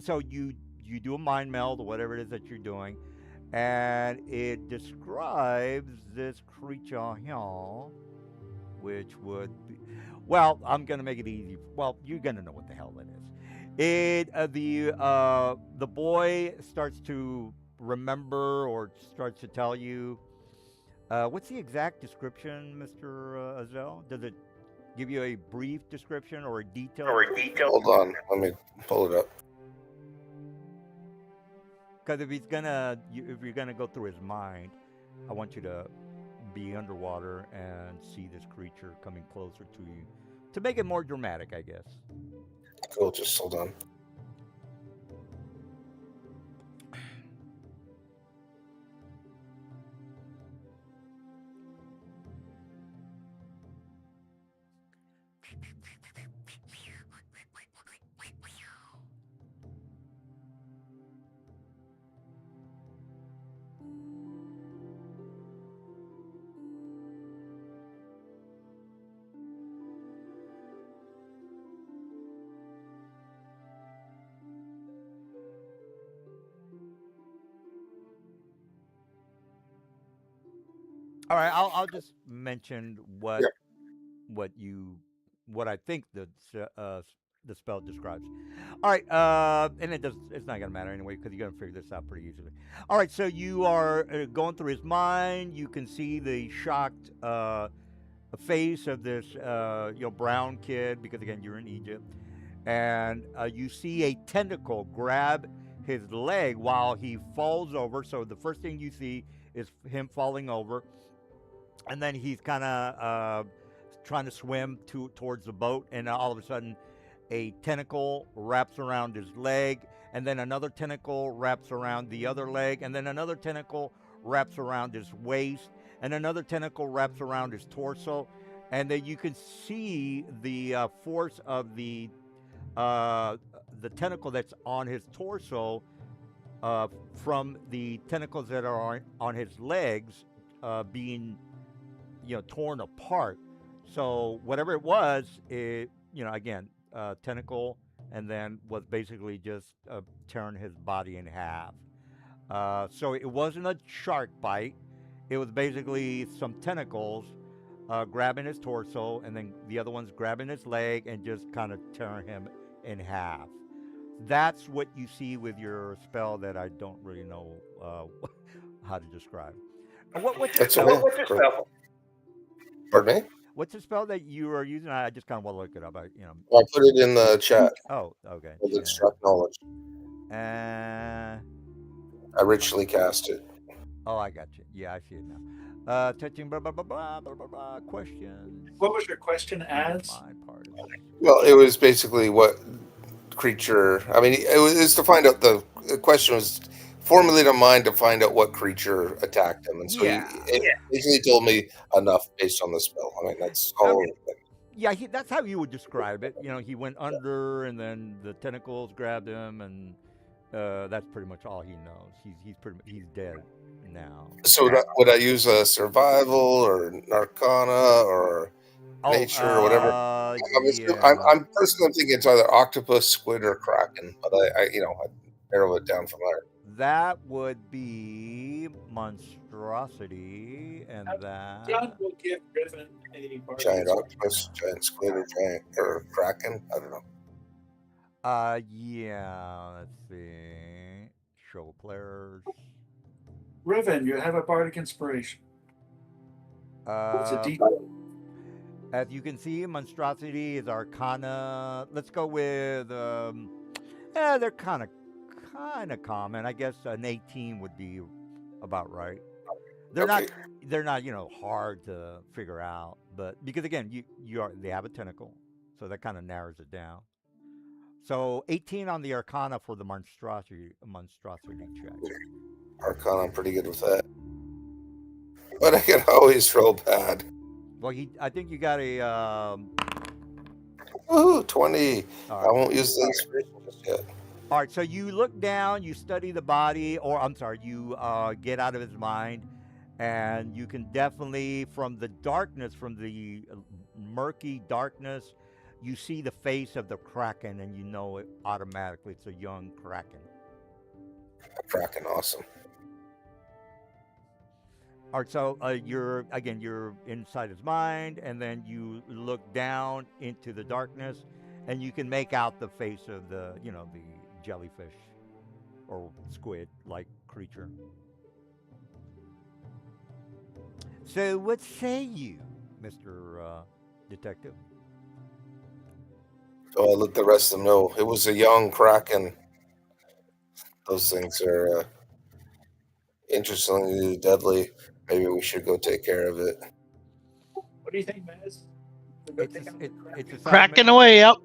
so you do a mind meld or whatever it is that you're doing, and it describes this creature here, which would be, well, I'm gonna make it easy. Well, you're gonna know what the hell it is. The boy starts to remember or starts to tell you. What's the exact description, Mr. Azel? Does it give you a brief description or a detailed description? Hold on, let me pull it up. Because if you're gonna go through his mind, I want you to be underwater and see this creature coming closer to you, to make it more dramatic, I guess. Cool, just hold on. All right, I'll just mention Yeah. what you what I think the spell describes. All right, and it's not gonna matter anyway because you're gonna figure this out pretty easily. All right, so you are going through his mind. You can see the shocked face of this brown kid because again you're in Egypt, and you see a tentacle grab his leg while he falls over. So the first thing you see is him falling over, and then he's kind of trying to swim towards the boat, and all of a sudden, a tentacle wraps around his leg, and then another tentacle wraps around the other leg, and then another tentacle wraps around his waist, and another tentacle wraps around his torso, and then you can see the force of the tentacle that's on his torso from the tentacles that are on his legs being torn apart. So whatever it was, again, tentacle, and then was basically just tearing his body in half. So it wasn't a shark bite. It was basically some tentacles grabbing his torso, and then the other one's grabbing his leg and just kind of tearing him in half. That's what you see with your spell that I don't really know how to describe. What's your That's spell? okay. Pardon me? What's the spell that you are using? I just kind of want to look it up. I'll put it in the chat. Oh, okay. With extract knowledge. Uh, I richly cast it. oh, I got you. Yeah, I see it now. Touching blah blah blah blah blah blah blah. Questions. What was your question as? My part of it. Well, it was basically what creature. I mean, it's to find out. The question was formulate a mind to find out what creature attacked him, and so Yeah. he basically told me enough based on the spell. I mean, that's all. Okay. Yeah, that's how you would describe it. He went under, and then the tentacles grabbed him, and that's pretty much all he knows. He's dead now. So would I use a survival or Arcana or nature or whatever? Yeah. I'm personally thinking it's either octopus, squid, or kraken, but I narrow it down from there. That would be monstrosity, and that. John will give Griffin a bardic Giant inspiration. octopus, giant squid, or kraken. I don't know. Yeah. Let's see. Show players. Riven, you have a bardic inspiration. What's a detail? As you can see, monstrosity is Arcana. Let's go with. They're kind of common. I guess an 18 would be about right. They're Okay. not hard to figure out, but because again, they have a tentacle, so that kind of narrows it down. So 18 on the Arcana for the monstrosity check. Arcana, I'm pretty good with that. But I can always roll bad. Well, I think you got a. Woohoo, 20. All I right. won't use the inspiration just yet. All right, so you look down, you study the body, or I'm sorry, you get out of his mind, and you can definitely, from the darkness, from the murky darkness, you see the face of the Kraken, and you know it automatically. It's a young Kraken. Kraken, awesome. All right, so you're inside his mind, and then you look down into the darkness, and you can make out the face of the jellyfish or squid-like creature. So, what say you, Mr. Detective? So I'll let the rest of them know. It was a young Kraken. Those things are interestingly deadly. Maybe we should go take care of it. What do you think, Maz? It's a side Cracking away up.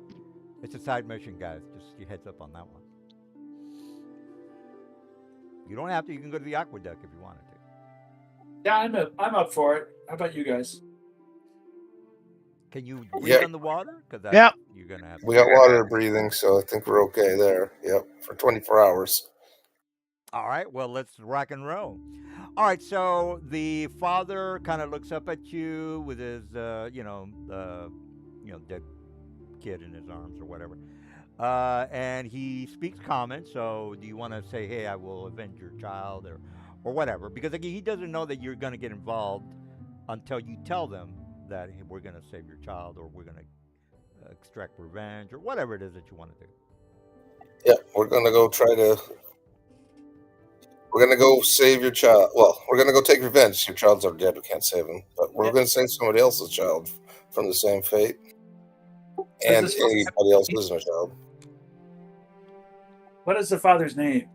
It's a side mission, guys. Just your heads up on that one. You don't have to. You can go to the aqueduct if you wanted to. Yeah, I'm up for it. How about you guys? Can you breathe Yeah. on the water? Because Yep. you're gonna have. We got water breathing, so I think we're okay there. Yep, for 24 hours. All right. Well, let's rock and roll. All right. So the father kind of looks up at you with his, dead kid in his arms or whatever, and he speaks common. So, do you want to say, "Hey, I will avenge your child," or whatever? Because again, he doesn't know that you're going to get involved until you tell them that hey, we're going to save your child or we're going to extract revenge or whatever it is that you want to do. Yeah, we're gonna go We're gonna go save your child. Well, we're gonna go take revenge. Your child's already dead. We can't save him, but we're gonna save somebody else's child from the same fate, and this- anybody else who's a child. What is the father's name?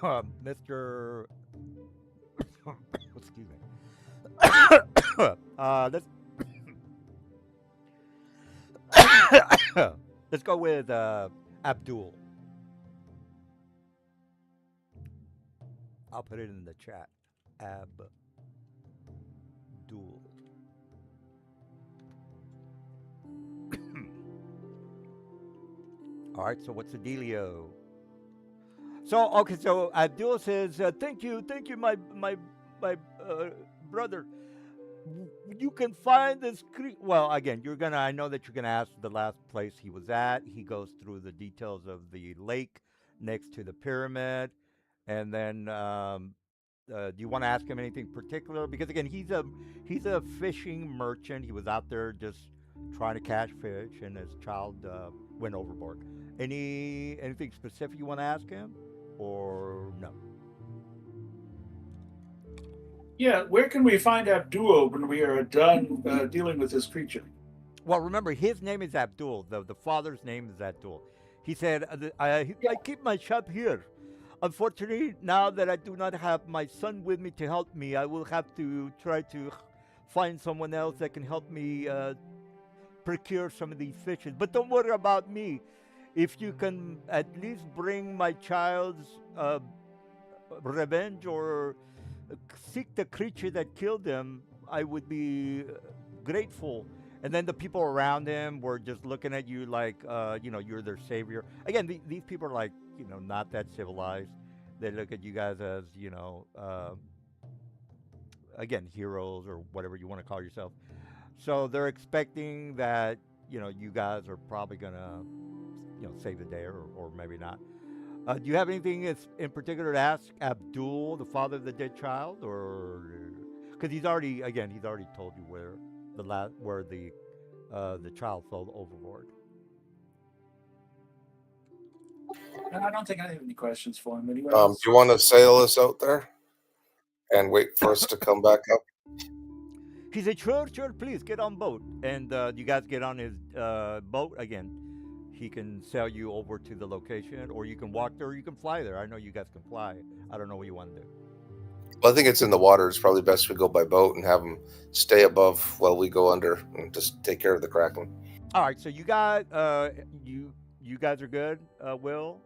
Mr. Excuse me. Let's go with Abdul. I'll put it in the chat. Abdul. All right. So what's the dealio? So okay. So Abdul says, "Thank you, my brother. You can find this well again I know that you're gonna ask the last place he was at. He goes through the details of the lake next to the pyramid, and then Do you want to ask him anything particular? Because again, he's a fishing merchant. He was out there just trying to catch fish, and his child went overboard. Anything specific you want to ask him, or no? Yeah, where can we find Abdul when we are done dealing with this creature? Well, remember his name is Abdul. The father's name is Abdul. He said, I keep my shop here. Unfortunately, now that I do not have my son with me to help me, I will have to try to find someone else that can help me procure some of these fishes. But don't worry about me. If you can at least bring my child's revenge or seek the creature that killed him, I would be grateful. And then the people around him were just looking at you like, you're their savior. Again, these people are like, not that civilized. They look at you guys as, again, heroes or whatever you want to call yourself. So they're expecting that, you guys are probably going to, save the day or maybe not. Do you have anything in particular to ask Abdul, the father of the dead child, or because he's already told you where the child fell overboard. And I don't think I have any questions for him. Anyone Do else? you want to sail us out there and wait for us to come back up? He said, sure, please get on boat. And you guys get on his boat again. He can sail you over to the location, or you can walk there, or you can fly there. I know you guys can fly. I don't know what you want to do. Well, I think it's in the water. It's probably best we go by boat and have them stay above while we go under and just take care of the Kraken. All right, so you guys are good. Will,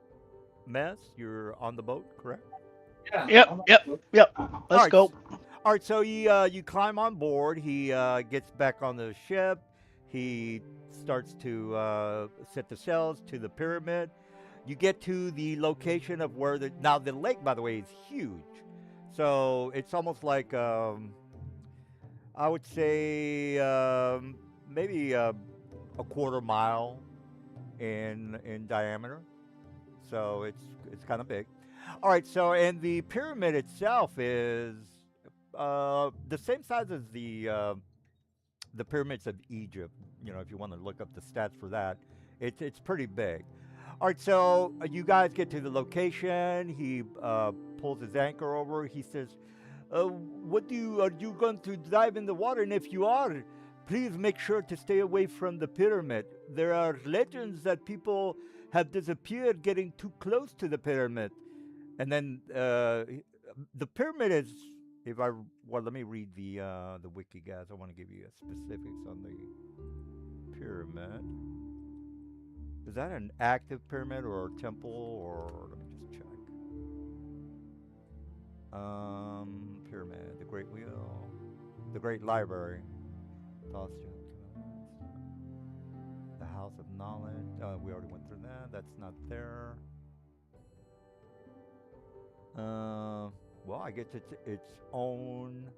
Mess, you're on the boat, correct? Yeah. Yep. Let's right, go. All right, so you climb on board. He gets back on the ship. He starts to set the sails to the pyramid. You get to the location of where now the lake, by the way, is huge. So it's almost like I would say maybe a quarter mile in diameter. So it's kind of big. All right. So and the pyramid itself is the same size as the pyramids of Egypt. If you want to look up the stats for that, it's pretty big. All right, so you guys get to the location. He pulls his anchor over. He says, are you going to dive in the water? And if you are, please make sure to stay away from the pyramid. There are legends that people have disappeared getting too close to the pyramid. And then the pyramid is, let me read the wiki, guys. I want to give you specifics on the pyramid. Is that an active pyramid or a temple, or let me just check. Pyramid, the Great Wheel, the Great Library, the House of Knowledge. We already went through that. That's not there. Well, I guess it's its own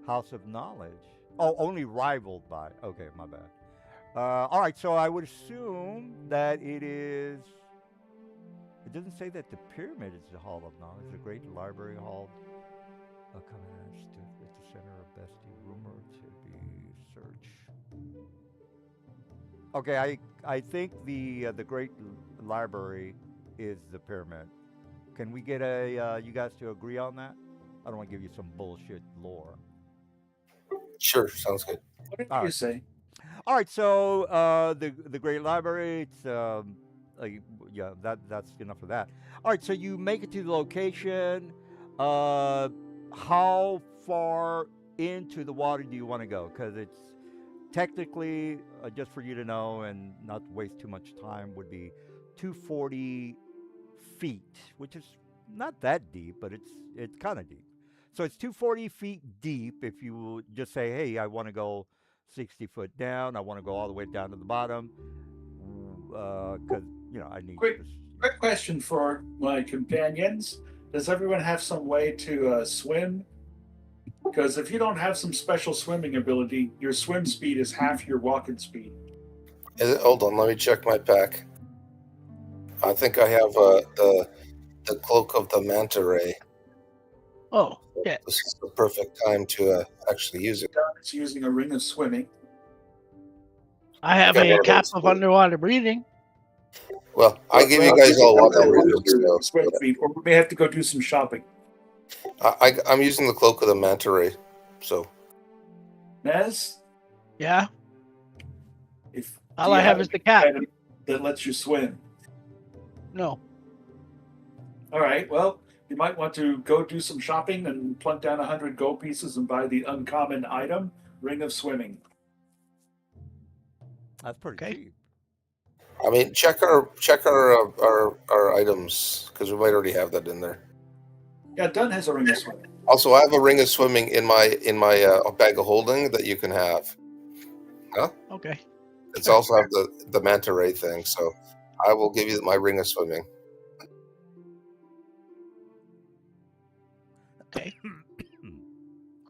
House of Knowledge. Oh, only rivaled by. Okay, my bad. All right, so I would assume that it is. It doesn't say that the pyramid is the Hall of Knowledge. The Great Library Hall. Coming at the center of Bestie, rumored to be search. Okay, I think the Great Library is the pyramid. Can we get you guys to agree on that? I don't want to give you some bullshit lore. Sure, sounds good. What did you say? All right, so the Great Library. It's yeah, that's enough of that. All right, so you make it to the location. How far into the water do you want to go? Because it's technically, just for you to know and not to waste too much time, would be 240 feet, which is not that deep, but it's kind of deep. So it's 240 feet deep. If you just say, hey, I want to go 60 foot down, I want to go all the way down to the bottom, because I need Quick question for my companions. Does everyone have some way to swim? Because if you don't have some special swimming ability, your swim speed is half your walking speed. Hold on, let me check my pack. I think I have the cloak of the manta ray. Oh, yeah. This is the perfect time to actually use it. Don is using a ring of swimming. I have got a one of cap those of too. underwater breathing. Well, I give you guys all water readings, so Swim speed, or we may have to go do some shopping. I'm using the cloak of the manta ray. So Nez, Yeah. if All do I you have is the cap. item that lets you swim? No. All right. Well, you might want to go do some shopping and plunk down 100 gold pieces and buy the uncommon item, Ring of Swimming. That's pretty Okay. cheap. I mean, check our our items because we might already have that in there. Yeah, Dunn has a Ring of Swimming. Also, I have a ring of swimming in my bag of holding that you can have. Huh? Okay. It's Sure. also have the manta ray thing, so I will give you my ring of swimming. Okay.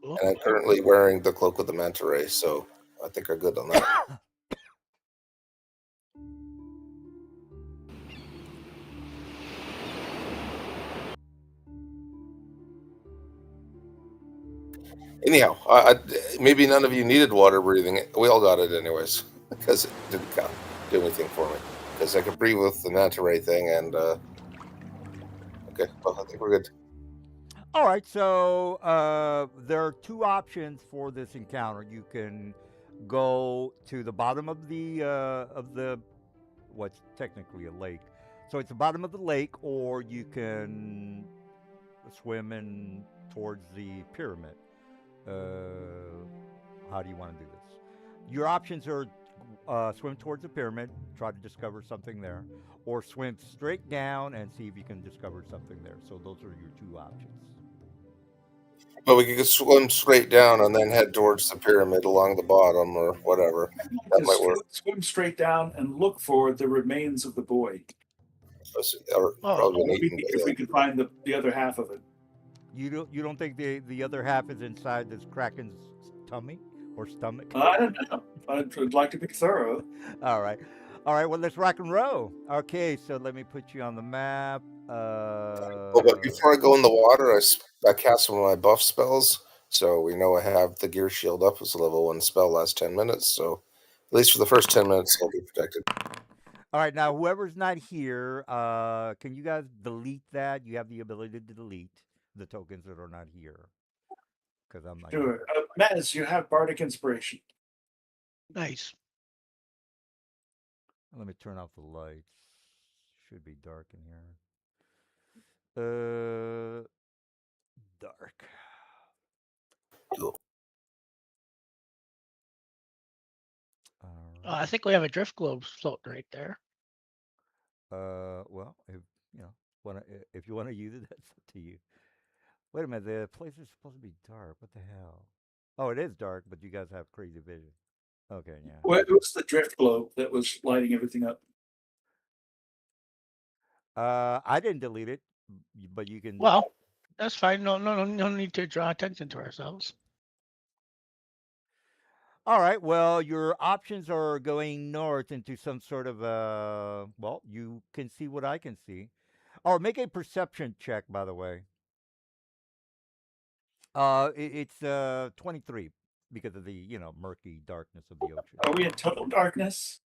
Cool. And I'm currently wearing the cloak of the manta ray, so I think we're good on that. Anyhow, maybe none of you needed water breathing. We all got it anyways because it didn't do anything for me because I could breathe with the manta ray thing. And okay, well, I think we're good. All right, so there are two options for this encounter. You can go to the bottom of the what's technically a lake. So it's the bottom of the lake, or you can swim in towards the pyramid. How do you want to do this? Your options are swim towards the pyramid, try to discover something there, or swim straight down and see if you can discover something there. So those are your two options. But we could swim straight down and then head towards the pyramid along the bottom or whatever. That might Just work. swim straight down and look for the remains of the boy. Or Oh. probably an If we, eaten if we could find the other half of it. You don't think the other half is inside this kraken's tummy or stomach? I don't know. I'd like to be thorough. All right, all right. Well, let's rock and roll. Okay, so let me put you on the map. Oh, but before I go in the water, I cast some of my buff spells. So we know I have the gear shield up. It's a level 1 spell, last 10 minutes. So at least for the first 10 minutes, I'll be protected. All right, now whoever's not here, can you guys delete that? You have the ability to delete the tokens that are not here, because I'm not Sure. here. Maz, you have Bardic Inspiration. Nice. Let me turn off the lights. Should be dark in here. Dark. Cool. All I right. think we have a drift globe floating right there. Well, if you know, if you want to use it, that's up to you. Wait a minute, the place is supposed to be dark. What the hell? Oh, it is dark, but you guys have crazy vision. Okay, yeah. What was the drift globe that was lighting everything up? I didn't delete it, but you can. Well, that's fine. No need to draw attention to ourselves. All right. Well, your options are going north into some sort of well, you can see what I can see. Or make a perception check, by the way. It's 23 because of the murky darkness of the ocean. Are we in total darkness?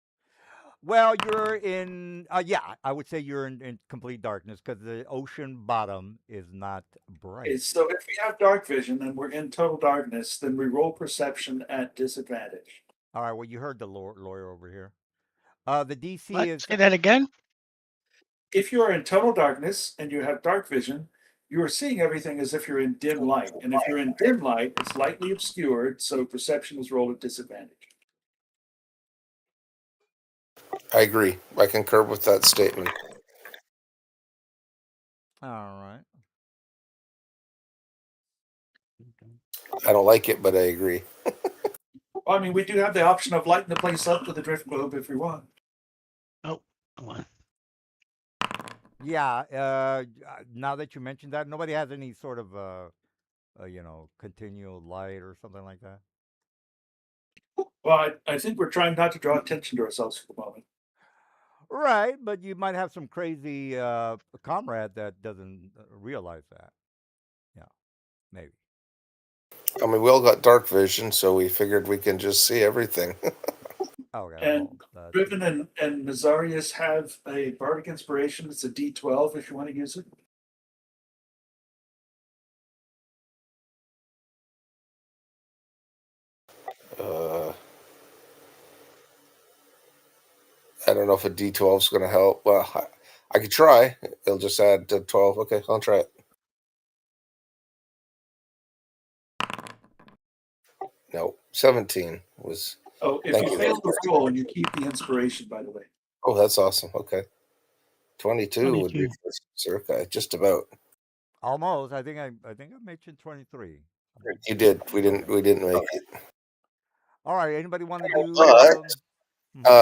Well, you're in. Yeah, I would say you're in complete darkness because the ocean bottom is not bright. Okay, so if we have dark vision and we're in total darkness, then we roll perception at disadvantage. All right. Well, you heard the lawyer over here. The DC What? is Say that again? If you are in total darkness and you have dark vision, you are seeing everything as if you're in dim light. And if you're in dim light, it's lightly obscured, so perception is rolled at disadvantage. I agree. I concur with that statement. all right. Mm-hmm. I don't like it, but I agree. Well, I mean, we do have the option of lighting the place up with the drift globe if we want. Oh, come on. Yeah. Now that you mentioned that, nobody has any sort of continual light or something like that. Well, I think we're trying not to draw attention to ourselves for the moment. Right, but you might have some crazy comrade that doesn't realize that. Yeah. maybe. I mean, we all got dark vision, so we figured we can just see everything. Okay, And well, that's Riven and Nazarius have a bardic inspiration. It's a D12 if you want to use it. uh, I don't know if a D12 is going to help. Well, I could try. It'll just add to 12. Okay, I'll try it. No, 17 was. Oh, if Thank you you. fail the roll, you keep the inspiration, by the way. Oh, that's awesome. Okay. 22 would be 22. for circa, just about. almost. I think I mentioned 23. You did. We Okay. didn't. We didn't make it. All right. Anybody want to do? But Mhm.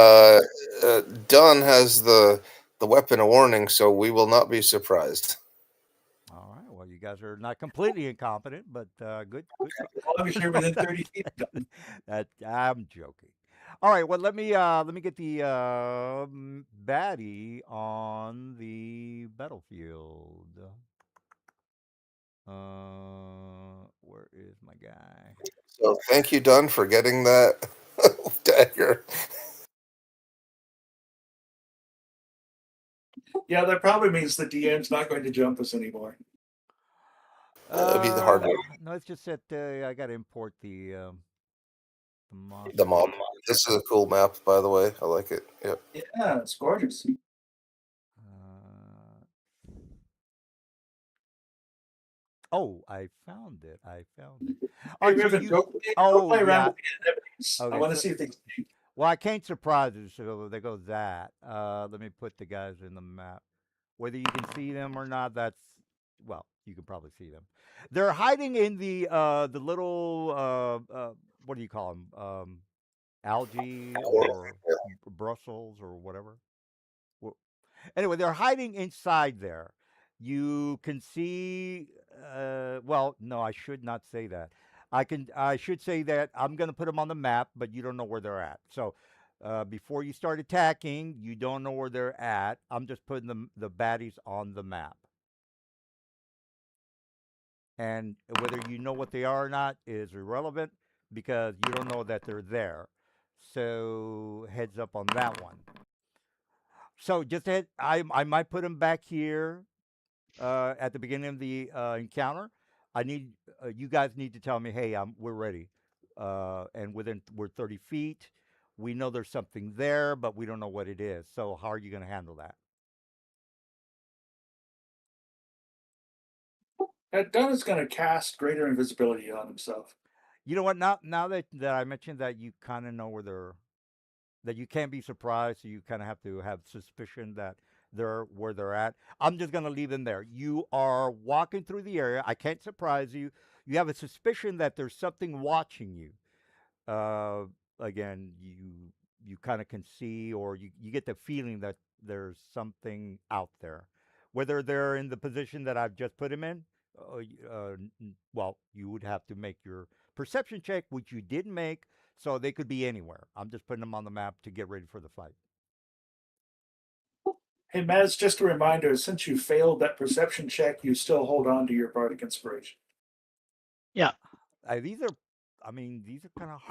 uh, Dunn has the weapon of warning, so we will not be surprised. All right. Well, you guys are not completely incompetent, but good try. As long as you're within 30 feet. That I'm joking. All right. Well, let me get the baddie on the battlefield. Where is my guy? So thank you, Dunn, for getting that dagger. Yeah, that probably means the DM's not going to jump us anymore. It'd be the hard way. No, it's just that I got to import the The monster. mob. This is a cool map, by the way. I like it. Yep. Yeah, it's gorgeous. Uh, oh, I found it. I found it. All Hey, right. So Riven, you. go Oh play around yeah. with the enemies. I Okay. want to see if they. Well, I can't surprise you, so there goes that. Let me put the guys in the map. Whether you can see them or not, that's well, you can probably see them. They're hiding in the little what do you call them? Algae or Brussels or whatever. Wh- Anyway, they're hiding inside there. You can see. Well, no, I should not say that. I should say that I'm going to put them on the map, but you don't know where they're at. So before you start attacking, you don't know where they're at. I'm just putting the baddies on the map, and whether you know what they are or not is irrelevant because you don't know that they're there. So heads up on that one. So just head. I might put them back here at the beginning of the encounter. I need you guys need to tell me, hey, we're ready, and we're 30 feet. We know there's something there, but we don't know what it is. So how are you going to handle that? Dunn is going to cast greater invisibility on himself. You know what? Now that I mentioned that you kind of know where they're that you can't be surprised, so you kind of have to have suspicion that they're where they're at. I'm just gonna leave them there. You are walking through the area. I can't surprise you. You have a suspicion that there's something watching you. uh, Again, you kind of can see, or you get the feeling that there's something out there. Whether they're in the position that I've just put him in, well, you would have to make your perception check, which you did make, so they could be anywhere. I'm just putting them on the map to get ready for the fight. Hey, Maz, just a reminder, since you failed that perception check, you still hold on to your bardic inspiration. Yeah. These are, I mean, these are kind of,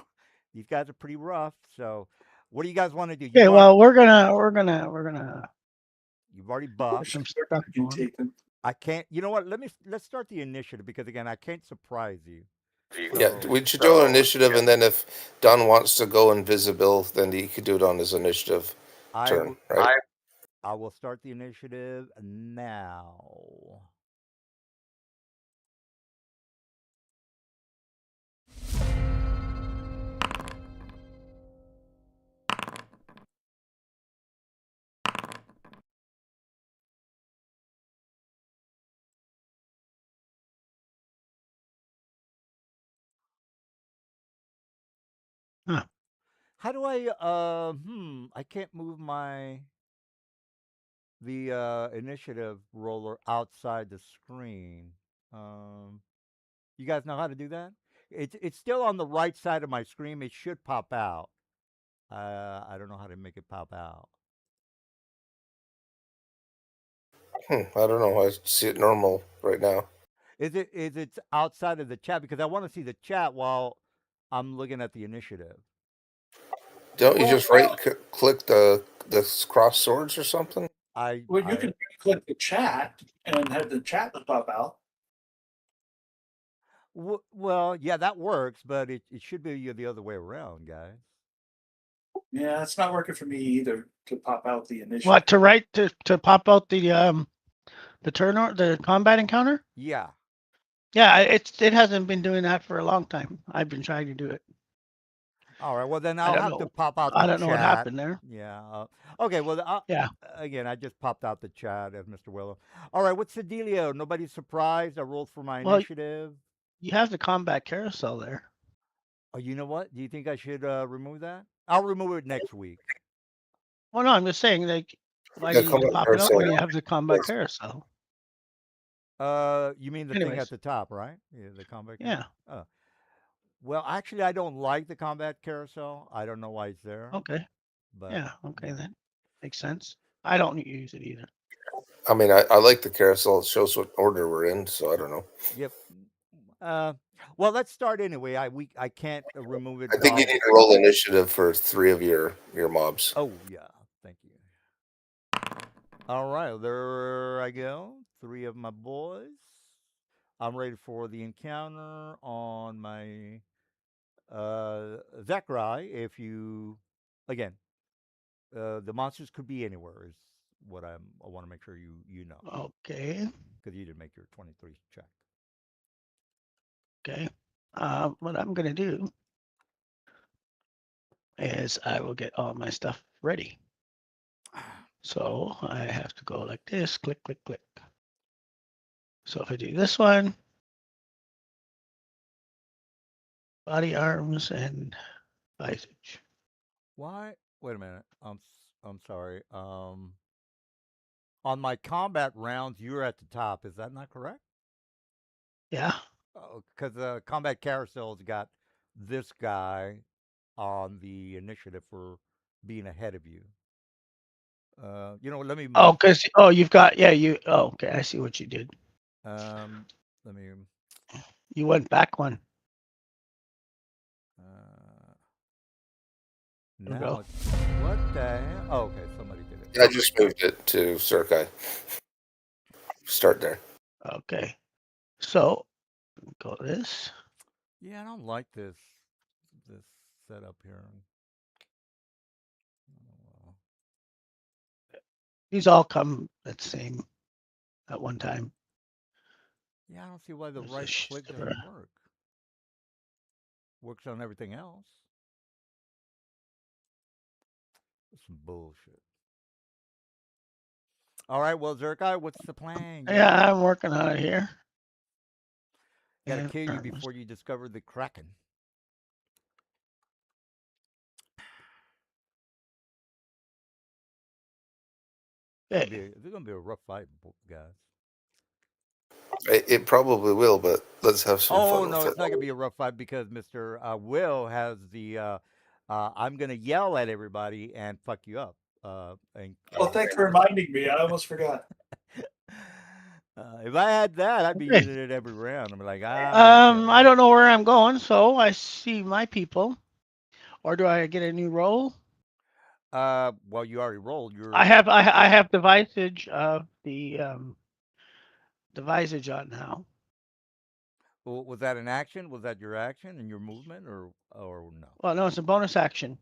these guys are pretty rough. So, what do you guys want to do? Okay. Well, we're gonna You've already get buffed. some stuff You on. take them. I can't. You know what? Let's start the initiative because again, I can't surprise you. Yeah, So we should do an initiative, and then if Don wants to go invisible, then he could do it on his initiative I turn, will. right? I will start the initiative now. Huh. How do I? I can't move my the initiative roller outside the screen. Um, you guys know how to do that? It's still on the right side of my screen. It should pop out. I don't know how to make it pop out. I don't know. I see it normal right now. Is it outside of the chat? Because I want to see the chat while I'm looking at the initiative. Don't you Well, just click the cross swords or something? I well, you I can click the chat and have the chat pop out. well, yeah, that works, but it should be the other way around, guys. Yeah, it's not working for me either to pop out the initiative. What to write to pop out the turn or the combat encounter? Yeah. Yeah, it hasn't been doing that for a long time. I've been trying to do it. All right. Well, then I I'll don't have to know. pop out I the don't know what chat. happened there. Yeah. Okay. Well, Yeah. again, I just popped out the chat as Mr. Willow. All right. What's the dealio? Nobody's surprised. I rolled for my Well, initiative. you have the combat carousel there. Oh, you know what? Do you think I should remove that? I'll remove it next week. Well, no, I'm just saying, like, why Yeah, do you need come to on, pop it out carousel. when you have the combat carousel? You mean the thing at Anyways, the top, right? Yeah, the combat yeah. carousel. Oh, well, actually, I don't like the combat carousel. I don't know why it's there, Okay. but Yeah. Okay, yeah. then makes sense. I don't use it either. I mean, I like the carousel. It shows what order we're in, so I don't know. Yep. Uh, well, let's start anyway. I can't remove it I think you while. need to roll initiative for 3 of your mobs. Oh yeah, thank you. All right, there I go. 3 of my boys. I'm ready for the encounter on my Zekrai. If you again, the monsters could be anywhere. Is what I want to make sure you know Okay. because you didn't make your 23 check. Okay. What I'm gonna do is I will get all my stuff ready. So I have to go like this, click, click, click. So if I do this one, body, arms, and visage. Why? Wait a minute. I'm sorry. On my combat rounds, you're at the top. Is that not correct? Yeah. Because the combat carousel's got this guy on the initiative for being ahead of you. Let me Oh, because you've got you. Oh, okay. I see what you did. um, let me You went back one. uh, There we now go. it's what the hell? Oh, okay, somebody did it. I just moved it to Surkai. Start there. Okay. So go this. Yeah, I don't like this setup here. Oh, well. These all come at the same at one time. Yeah, I don't see why the There's a right click shiver. doesn't work. Works on everything else. That's some bullshit. All right, well, Zerkai, what's the plan, Yeah, guy? I'm working on it here. Got to And kill you arms. before you discover the Kraken. Okay. It's gonna be a rough fight, guys. It probably will, but let's have some Oh fun no, with it. it's not gonna be a rough fight because Mister Will has the. I'm gonna yell at everybody and fuck you up. And Well, thanks for reminding me. I almost forgot. if I had that, I'd be Okay. using it every round. I'm like, I'm gonna kill I you. don't know where I'm going, so I see my people. Or do I get a new roll? Well, you already rolled. I have the visage of the visage on now. Was that an action? Was that your action and your movement, or no? Well, no, it's a bonus action.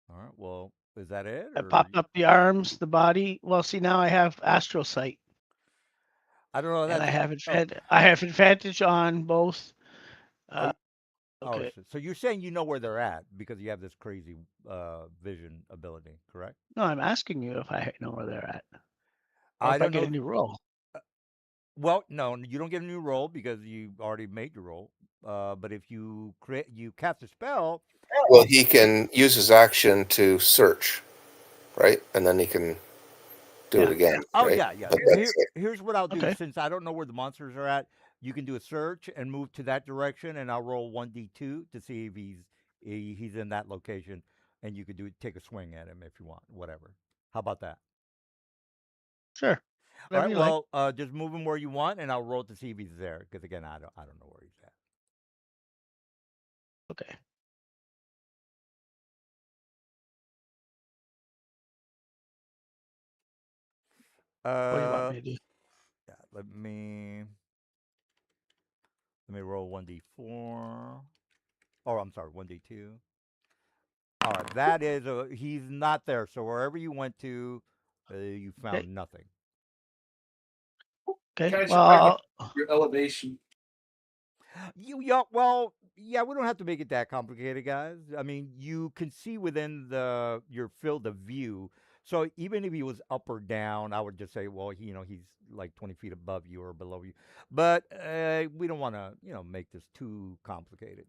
All right. Well, is that it, I or popped up the arms, the body. Well, see now I have astral sight, I don't know. and That's oh, I have advantage on both. oh, Uh, oh. okay. So you're saying you know where they're at because you have this crazy vision ability, correct? No, I'm asking you if I know where they're at, or I if I don't get know. a new roll. Well, no, you don't get a new roll because you already made your roll. But if you cast a spell, Well, he can use his action to search, right? And then he can do it Yeah. again, oh right? yeah, yeah. But that's it. Here's what I'll do. Okay. Since I don't know where the monsters are at, you can do a search and move to that direction, and I'll roll 1d2 to see if he's in that location, and you could take a swing at him if you want, whatever. How about that? Sure. All Whatever right. you like. Well, just move him where you want, and I'll roll to see if he's there. Because again, I don't know where he's at. Okay. What do you want Uh, me to do? yeah. Let me roll 1d4. Oh, I'm sorry, 1d2. All right, that is he's not there. So wherever you went to, you Okay. found nothing. Okay. Guys should probably Well, your elevation. Yeah, well, yeah, we don't have to make it that complicated, guys. I mean, you can see within your field of view. So even if he was up or down, I would just say, well, he's like 20 feet above you or below you. But we don't want to, make this too complicated.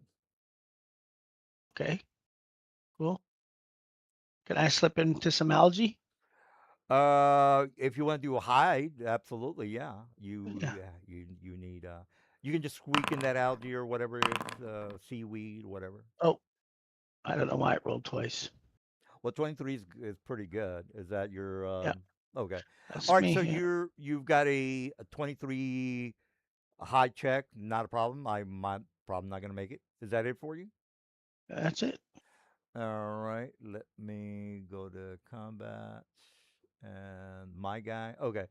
okay. Cool. Can I slip into some algae? If you want to do a hide, absolutely, yeah. Yeah. You need you can just squeak in that algae or whatever it is, seaweed, whatever. Oh, I don't know why it rolled twice. Well, 23 is pretty good. Is that your Yeah, okay? All that's right, so me. Yeah, you've got a 23 high check, not a problem. I'm probably not gonna make it. Is that it for you? that's it. All right, let me go to combat and my guy. Okay.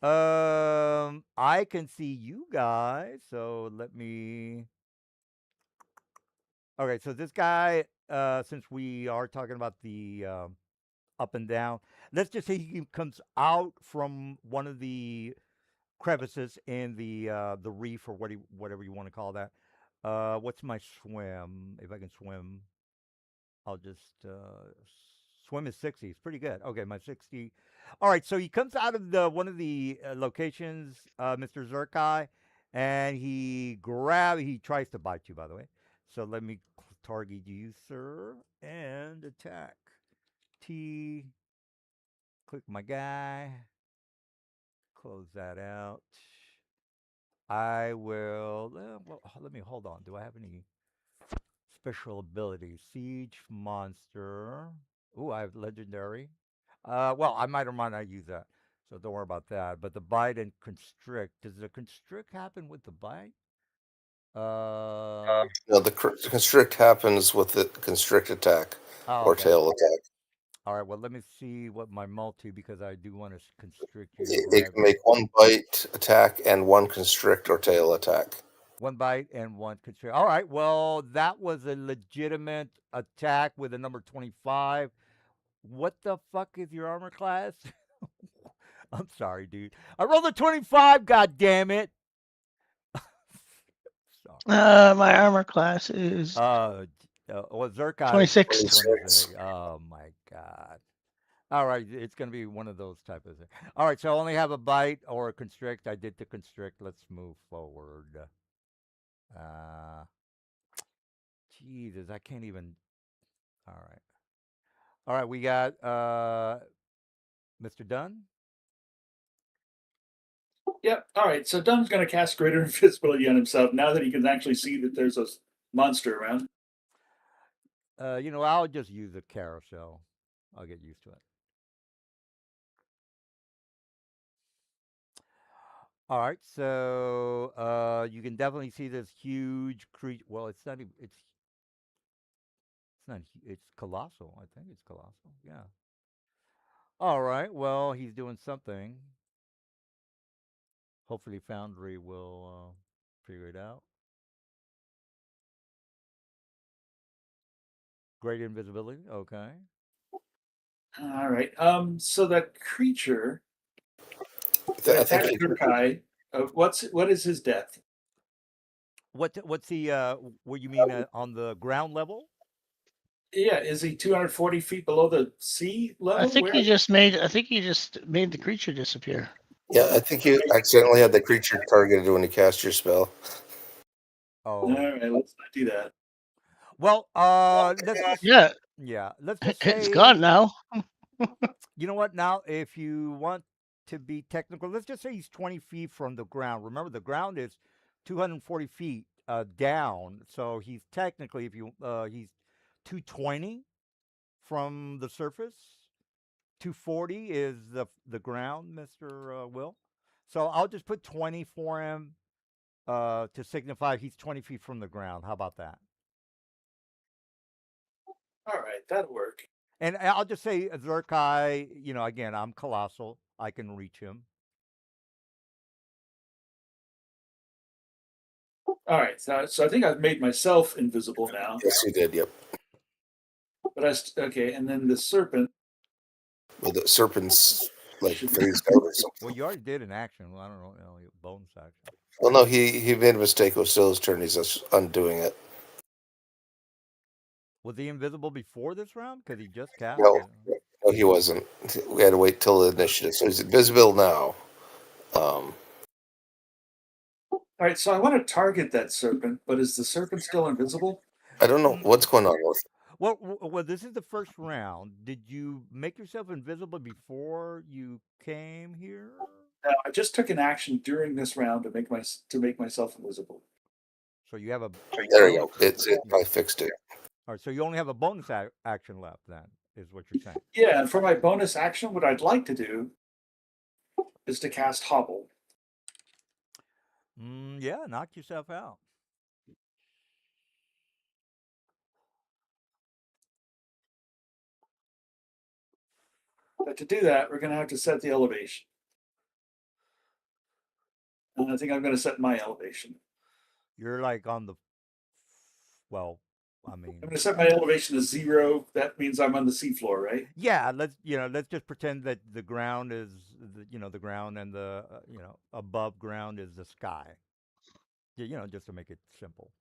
I can see you guys, so let me. Okay, so this guy, since we are talking about the up and down, let's just say he comes out from one of the crevices in the reef or whatever you want to call that. What's my swim? If I can swim, I'll just swim is 60. It's pretty good. Okay, my 60. All right, so he comes out of the one of the locations, Mr. Zerkai, and he tries to bite you, by the way. So let me target you, sir, and attack. T, click my guy, close that out. I will, well, let me hold on. Do I have any special abilities? Siege monster. Ooh, I have legendary. Well, I might or might not use that, so don't worry about that. But the bite and constrict. Does the constrict happen with the bite? Uh, No, the constrict happens with the constrict attack oh, or okay. tail attack. All right. Well, let me see what my multi because I do want to constrict you It can whenever. make one bite attack and one constrict or tail attack. One bite and one constrict. All right. Well, that was a legitimate attack with a number 25. What the fuck is your armor class? I'm sorry, dude. I rolled a 25. God damn it. Sorry. My armor class is Well, Zerkai is 26. 26. 26. Oh my god. All right, it's gonna be one of those type of things. All right, so I only have a bite or a constrict. I did the constrict. Let's move forward. Uh, Jesus, I can't even. All right, all right. We got Mr. Dunn. Yep. All right. So Dunn's going to cast greater invisibility on himself now that he can actually see that there's a monster around. I'll just use a carousel. I'll get used to it. All right, so you can definitely see this huge creature. Well, it's not. It's not. It's colossal. I think it's colossal. Yeah. All right. Well, he's doing something. Hopefully, Foundry will figure it out. Great invisibility. Okay. All right. So that creature that I think attacked Urkai, what is his death? What's the what you mean on the ground level? Yeah, is he 240 feet below the sea I level? think Where? you just made. I think you just made the creature disappear. Yeah, I think you accidentally had the creature targeted when you cast your spell. All Oh. right, let's not do that. Well, let's just Yeah, yeah, let's just it's gone say now. you know what? Now, if you want to be technical, let's just say he's 20 feet from the ground. Remember, the ground is 240 feet down, so he's technically, if you he's 220 from the surface. 240 is the ground, Mister Will. So I'll just put 20 for him to signify he's 20 feet from the ground. How about that? All right, that'll work. And I'll just say Zerkai. Again, I'm colossal. I can reach him. All right, so I think I've made myself invisible now. Yes, you did. Yep. But okay, and then the serpent. Well, the serpent's like should- phased out or something. Well, you already did an action. Well, I don't know, bonus action. Well, no, he made a mistake. It was still his turn. He's just undoing it. Was he invisible before this round? Because he just cast No, it. no, he wasn't. We had to wait till the initiative. So he's invisible now. All right, so I want to target that serpent, but is the serpent still invisible? I don't know what's going on with. Well, this is the first round. Did you make yourself invisible before you came here? No, I just took an action during this round to make myself invisible. So you have a. There you go. I fixed it. All right, so you only have a bonus action left. Then is what you're saying. Yeah, and for my bonus action, what I'd like to do is to cast Hobble. Yeah, knock yourself out. But to do that, we're going to have to set the elevation. And I think I'm going to set my elevation. You're like on the. Well, I mean. I'm going to set my elevation to 0. That means I'm on the seafloor, right? Yeah, let's just pretend that the ground is the ground and the above ground is the sky. Just to make it simple.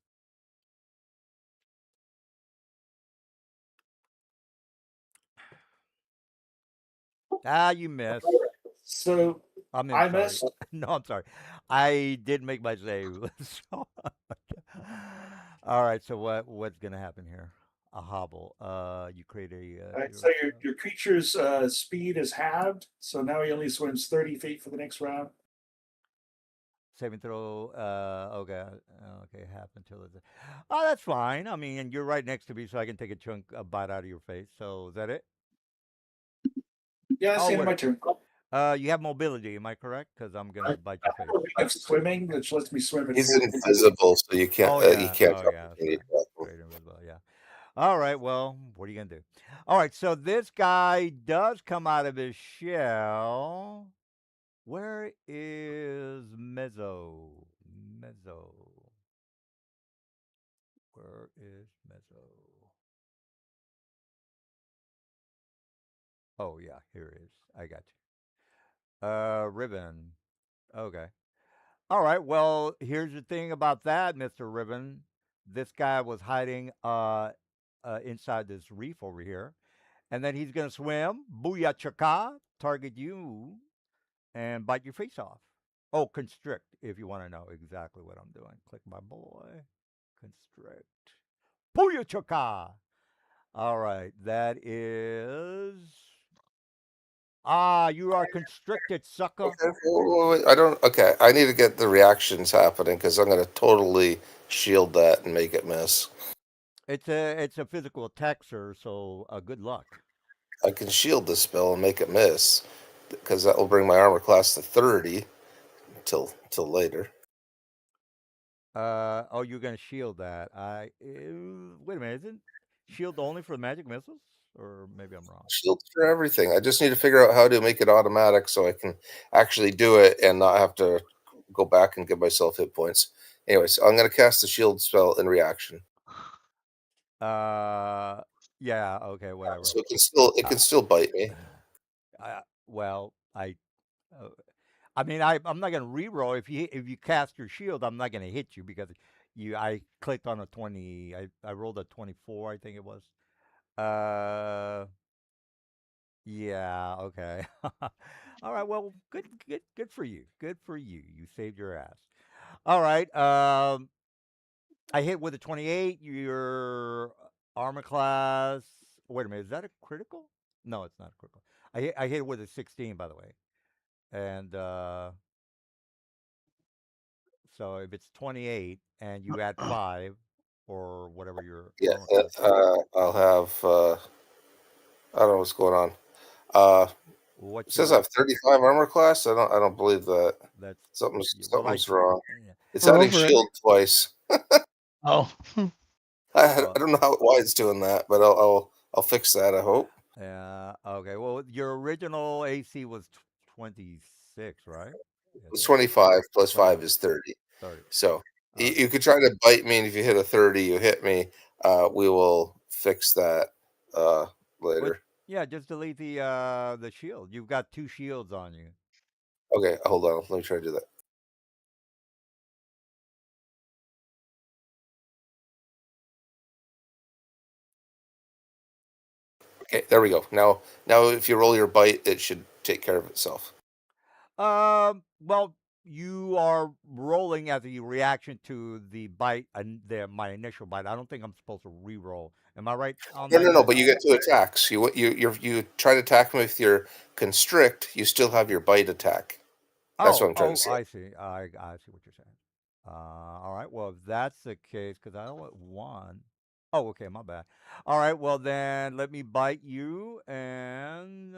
You missed. So I sorry. missed. No, I'm sorry. I did make my save. All right. So what's gonna happen here? A hobble. You create a. All right, so your creature's speed is halved, so now he only swims 30 feet for the next round. Saving throw. Okay. Okay. Half until it's. Oh, that's fine. I mean, and you're right next to me, so I can take a bite out of your face. So is that it? Yeah, that's the end of my turn. You have mobility. Am I correct? Because I'm gonna bite your face. I have swimming, which lets me swim. He's invisible, so you can't. Oh yeah. You can't. Oh yeah. Great invisible. Yeah. All right. Well, what are you gonna do? All right. So this guy does come out of his shell. Where is Mezzo? Mezzo. Where is Mezzo? Oh yeah, here it is. I got you. Ribbon. Okay. All right. Well, here's the thing about that, Mr. Ribbon. This guy was hiding inside this reef over here. And then he's going to swim, booyah chaka, target you, and bite your face off. Oh, constrict, if you want to know exactly what I'm doing. Click my boy. Constrict. Booyah chaka. All right. That is. You are constricted, sucker. Okay, wait, I don't. Okay, I need to get the reactions happening because I'm going to totally shield that and make it miss. It's a physical attack, sir. So good luck. I can shield the spell and make it miss because that will bring my armor class to 30 till later. Oh, you're gonna shield that. Wait a minute. Isn't shield only for magic missiles, or maybe I'm wrong? Shield for everything. I just need to figure out how to make it automatic so I can actually do it and not have to go back and give myself hit points. Anyways, I'm going to cast the shield spell in reaction. Yeah. Okay. Whatever. So it can still bite me. Well, I mean, I'm not gonna reroll if you cast your shield. I'm not gonna hit you because I clicked on a 20. I rolled a 24. I think it was. Yeah. Okay. All right. Well, good for you. Good for you. You saved your ass. All right. I hit with a 28. Your armor class. Wait a minute. Is that a critical? No, it's not critical. I hit with a 16, by the way. And so if it's 28 and you add 5 or whatever your Yeah, armor class is. I'll have. I don't know what's going on. Uh, What's it says your I have 35 armor class. I don't believe that. that's well I Something's wrong. yeah. It's We're adding over it. shield twice. Oh, I don't know why it's doing that, but I'll fix that. I hope. Yeah. Okay. Well, your original AC was 26, right? I It's think 25 plus 25, 5 is 30. 30. So Okay. you could try to bite me, and if you hit a 30, you hit me. We will fix that uh, Well, later. yeah. Just delete the shield. You've got two shields on you. Okay, hold on. Let me try to do that. Okay, there we go. Now if you roll your bite, it should take care of itself. Well, you are rolling as a reaction to the bite and my initial bite. I don't think I'm supposed to re-roll. Am I right on No, that, no, no. guys? But you get two attacks. You try to attack me with your constrict. You still have your bite attack. That's what Oh, I'm trying to oh, say. I see. I see what you're saying. All right. Well, if that's the case, because I only one. Oh, okay. My bad. All right. Well, then let me bite you, and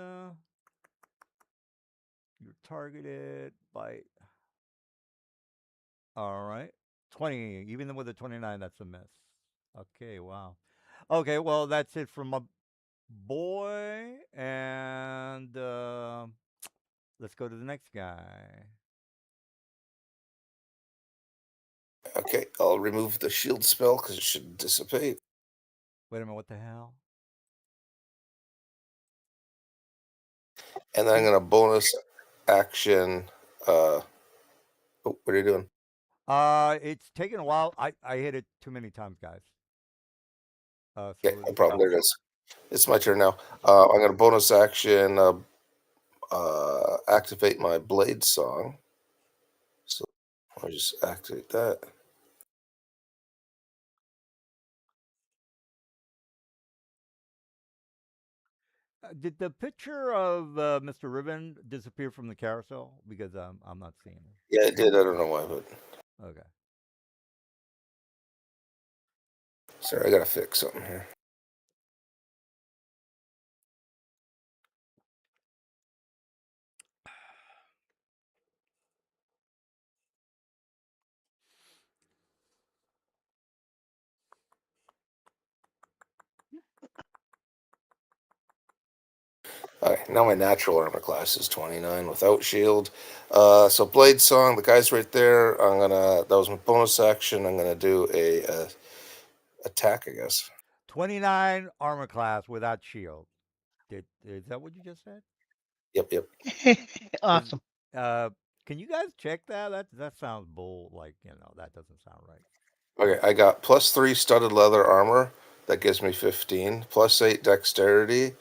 you're targeted. Bite. All right. 20. Even with a 29, that's a miss. Okay. Wow. Okay. Well, that's it from my boy, and let's go to the next guy. Okay, I'll remove the shield spell because it should dissipate, Wait a minute. What the hell? and then I'm Can gonna bonus action. Oh, what are you doing? it's taken a while. I hit it too many times, guys. Okay, So no problem. There it is. It's my turn now. okay. I'm gonna bonus action. Activate my blade song. So I'll just activate that. Did the picture of Mr. Ribbon disappear from the carousel? Because I'm not seeing it. Yeah, it did. I don't know why, but Okay. sorry, I gotta fix something here. All right, now my natural armor class is 29 without shield. So blade song, the guy's right there. That was my bonus action. I'm gonna do a attack, I guess. 29 armor class without shield. Is that what you just said? Yep, yep. Is awesome. uh can you guys check that? That sounds bull like, that doesn't sound right. Okay, I got +3 studded leather armor. That gives me 15. +8 dexterity.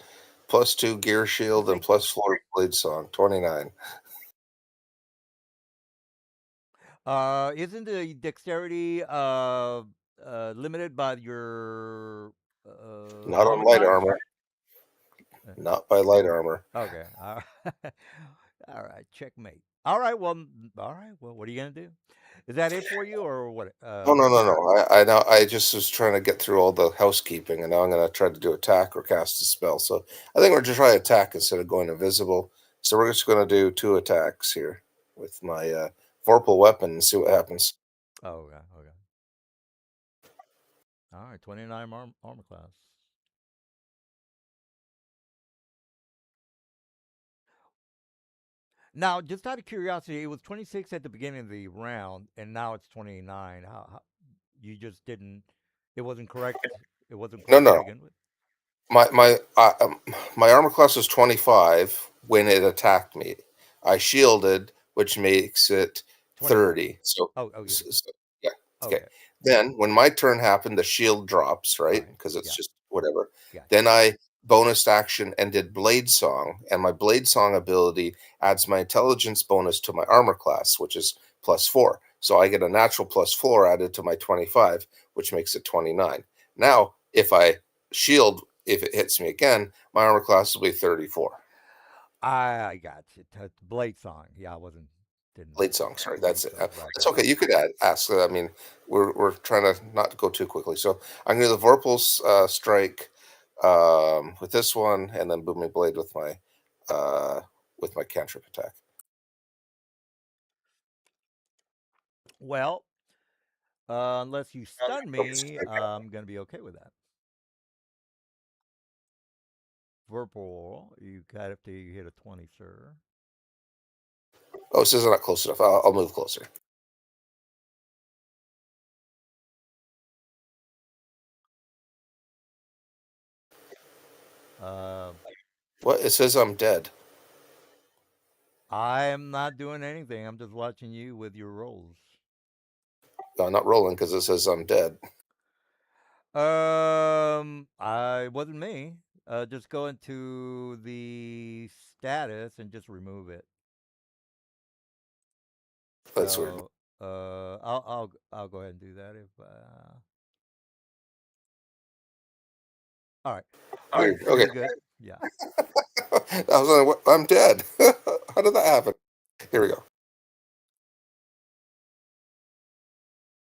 +2 gear shield and +4 blade song. 29. Isn't the dexterity limited by your Not on armor light class? armor. Uh, Not by light armor. Okay. All right. Checkmate. All right. Well, all right. Well, what are you gonna do? Is that it for you, or what? Oh no, no, no. I know I just was trying to get through all the housekeeping, and now I'm gonna try to do attack or cast a spell. So I think we're just trying to attack instead of going invisible. So we're just gonna do 2 attacks here with my vorpal weapon and see what happens. Oh, okay. Okay. All right. 29 armor class. Now, just out of curiosity, it was 26 at the beginning of the round, and now it's 29. How you just didn't? It wasn't correct. It wasn't No, correct to no. begin with. My armor class was 25 when it attacked me. I shielded, which makes it 29. 30. So, Oh, okay. yeah, okay. Okay. Then when my turn happened, the shield drops, right? Right. Because it's Yeah. just whatever. Gotcha. Then I bonus action and did blade song, and my blade song ability adds my intelligence bonus to my armor class, which is +4. So I get a natural +4 added to my 25, which makes it 29. Now, if I shield, if it hits me again, my armor class will be 34. I got you. Blade song. Yeah, I wasn't. Didn't. Blade song, sorry, that's Blade it. song. Right. That's Right. okay. You could ask. I mean, we're trying to not go too quickly. So I'm going to do the Vorpal's strike with this one, and then Booming Blade with my with my cantrip attack. Well, unless you stun me, I'm gonna be okay with that. Verbal, you got if you hit a 20, sir. Oh, this is not close enough. I'll move closer. Uh, What? It says I'm dead. I am not doing anything. I'm just watching you with your rolls. No, I'm not rolling because it says I'm dead. I wasn't me. Just go into the status and just remove it. That's weird. So, I'll go ahead and do that if. All right, Weird. so Okay. you're good. Yeah. I was like, I'm dead. How did that happen? Here we go.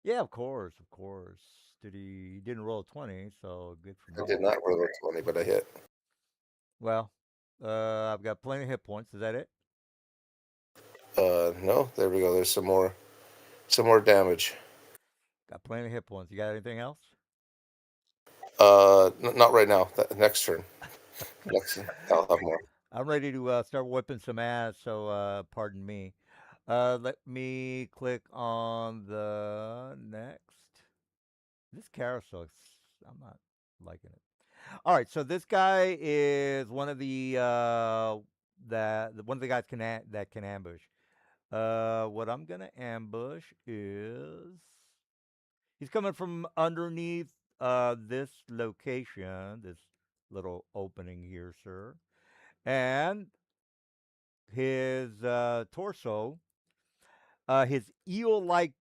Yeah, of course, of course. He didn't roll a 20, so good for I me. did not roll a 20, but I hit. Well, I've got plenty of hit points. Is that it? No, there we go. There's some more damage. Got plenty of hit points. You got anything else? Not right now. Next turn. Okay. Next, I'll have more. I'm ready to start whipping some ass, so pardon me. Let me click on the next. This carousel, I'm not liking it. All right, so this guy is one of the one of the guys that can ambush. What I'm gonna ambush is he's coming from underneath this location, this little opening here, sir, and his torso, his eel-like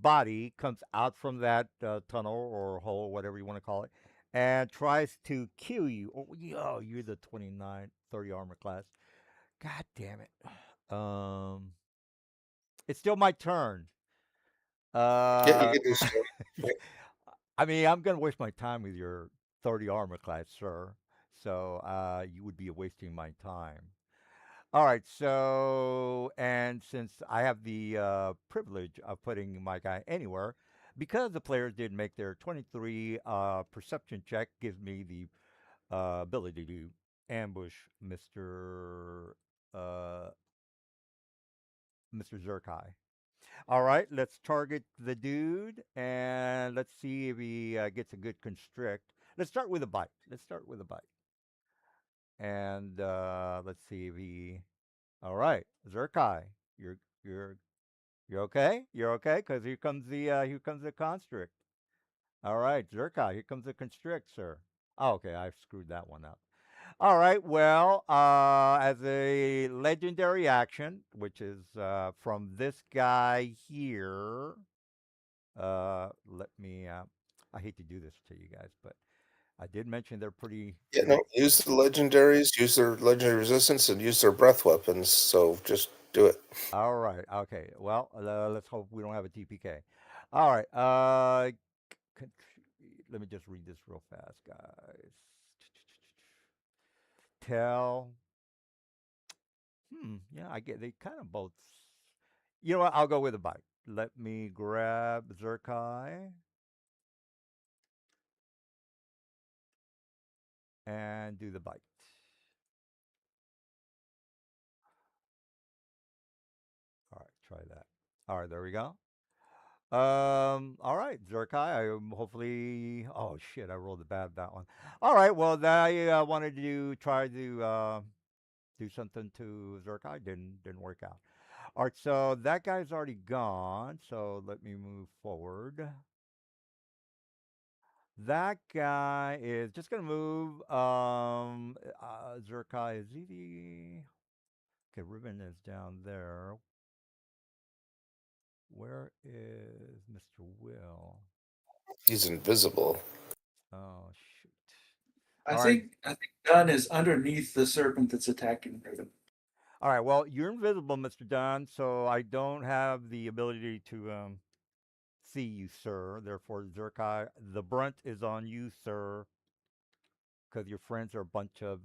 body comes out from that tunnel or hole, whatever you want to call it, and tries to kill you. Oh, you're the 29, 30 armor class. God damn it. It's still my turn. Yeah, you Uh, can do so. I mean, I'm gonna waste my time with your 30 armor class, sir. So you would be wasting my time. All right, so and since I have the privilege of putting my guy anywhere, because the players did make their 23 perception check, gives me the ability to ambush uh, Mr. Zerkai. All right, let's target the dude and let's see if he gets a good constrict. Let's start with a bite. Let's start with a bite, and let's see if he. All right, Zerkai, you're you're you're okay. You're okay because here comes the constrict. All right, Zerkai, here comes the constrict, sir. Oh, okay, I screwed that one up. All right, well, as a legendary action, which is from this guy here, let me. I hate to do this to you guys, but I did mention they're pretty. Yeah, no, use the legendaries, use their legendary resistance, and use their breath weapons. So just do it. All right. Okay. Well, let's hope we don't have a TPK. All right. Con- let me just read this real fast, guys. Tell. Yeah, I get they kind of both. You know what? I'll go with a bite. Let me grab Zerkai and do the bite. All right, try that. All right, there we go. All right, Zerkai. Hopefully. Oh shit, I rolled a bad that one. All right, well, I wanted to try to do something to Zerkai. Didn't work out. All right, so that guy's already gone. So let me move forward. That guy is just gonna move. Zerkai is he the? Okay, Ribbon is down there. Where is Mr. Will? He's invisible. Oh shoot! I All right, think I think Dunn is underneath the serpent that's attacking Raven. all right. Well, you're invisible, Mr. Dunn, so I don't have the ability to see you, sir. Therefore, Zerkai, the brunt is on you, sir, because your friends are a bunch of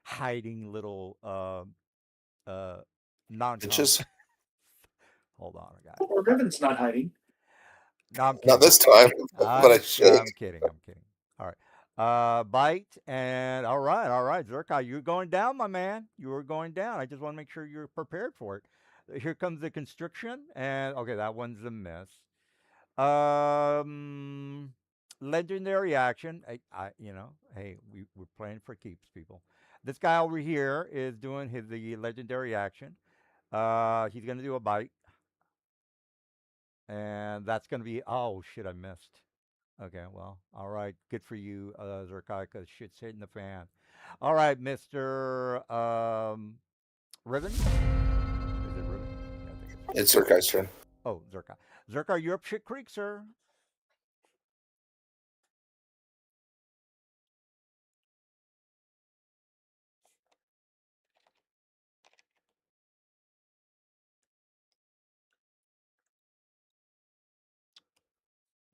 hiding little non-com. Inches. Hold on, guys. Or Riven's not hiding. No, I'm Not kidding. this time, I'm but I just, should. I'm kidding. I'm kidding. All right. Bite and all right, Zerkai, you're going down, my man. You are going down. I just want to make sure you're prepared for it. Here comes the constriction, and okay, that one's a miss. Um, legendary action. Hey, we're playing for keeps, people. This guy over here is doing the legendary action. He's gonna do a bite, and that's gonna be. Oh shit, I missed. Okay, well, all right. Good for you, Zerkai, because shit's hitting the fan. All right, Mister Riven. Is it Riven? Yeah, I think it's Riven. It's Urkai's turn. Oh, Zerkai. Zerkai, you're up shit creek, sir.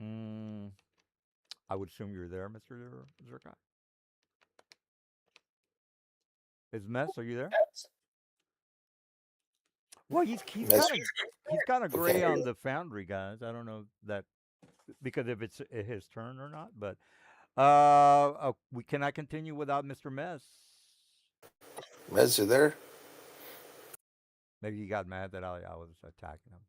Mm, I would assume you're there, Mister Zerkai. Is Mess? Are you there? Well, he's Miss- kind of Okay. gray on the foundry, guys. I don't know that because if it's his turn or not, but we cannot continue without Mister Mess. Mez, you there? Maybe he got mad that I was attacking him.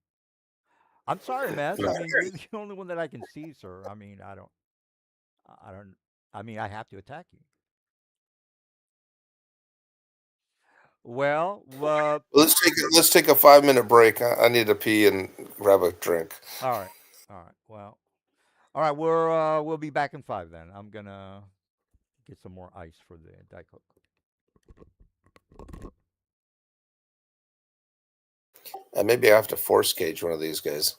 I'm sorry, Mess. I No. mean, you're the only one that I can see, sir. I mean, I don't. I mean, I have to attack you. Well, Let's take a 5 minute break. I need to pee and grab a drink. all right, all right. Well, all right. We'll be back in 5 then. I'm gonna get some more ice for the Diet Coke. And maybe I have to force cage one of these guys.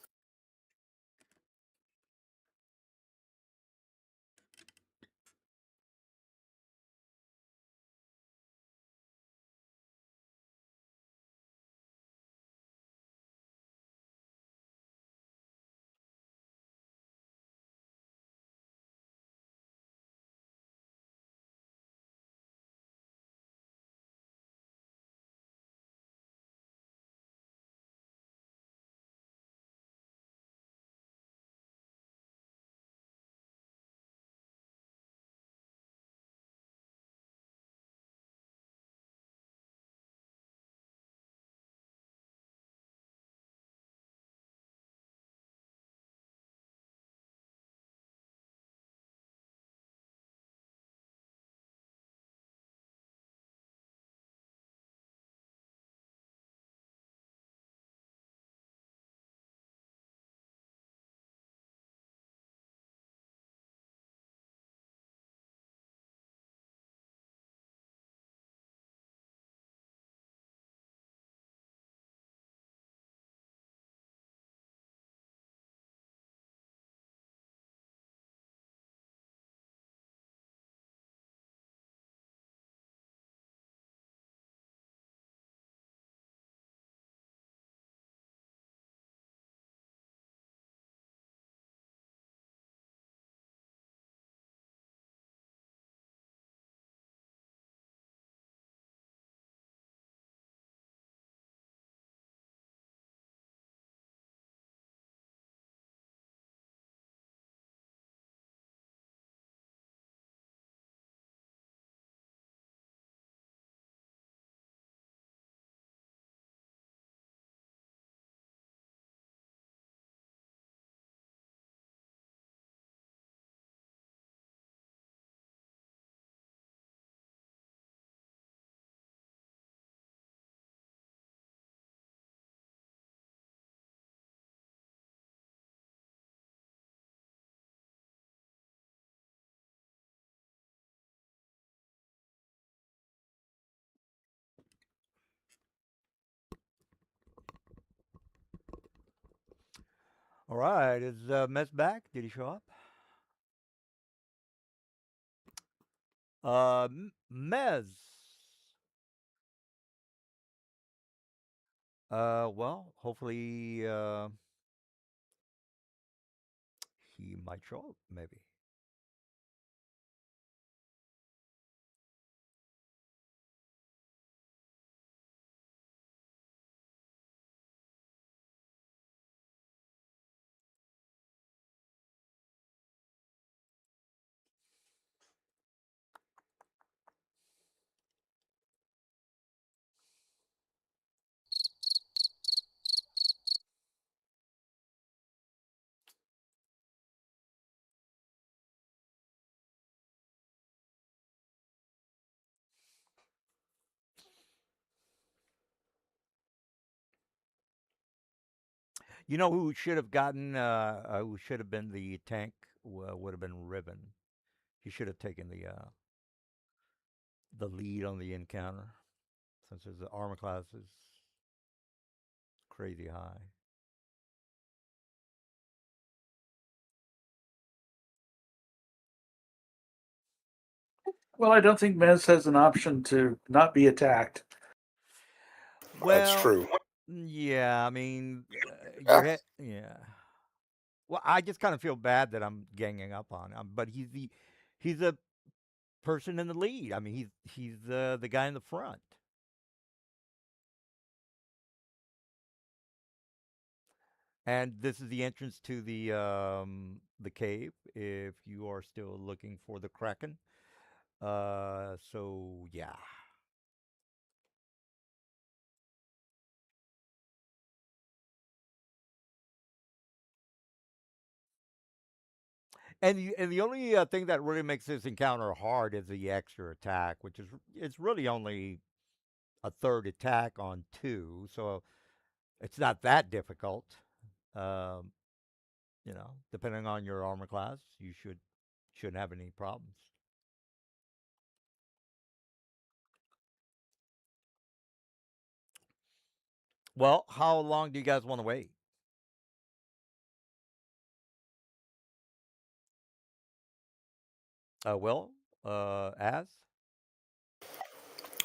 All right, is Mess back? Did he show up? Mez. Well, hopefully he might show up. Maybe. You know who should have gotten? Who should have been the tank? Would have been Ribbon. He should have taken the lead on the encounter, since his armor class is crazy high. Well, I don't think Mez has an option to not be attacked. That's Well, true. yeah. I mean, Yeah. yeah. Well, I just kind of feel bad that I'm ganging up on him, but he's a person in the lead. I mean, he's the guy in the front. And this is the entrance to the cave. If you are still looking for the Kraken, so yeah. And the only thing that really makes this encounter hard is the extra attack, which is it's really only a third attack on two, so it's not that difficult. Um, depending on your armor class, you shouldn't have any problems. Well, how long do you guys want to wait? Will, as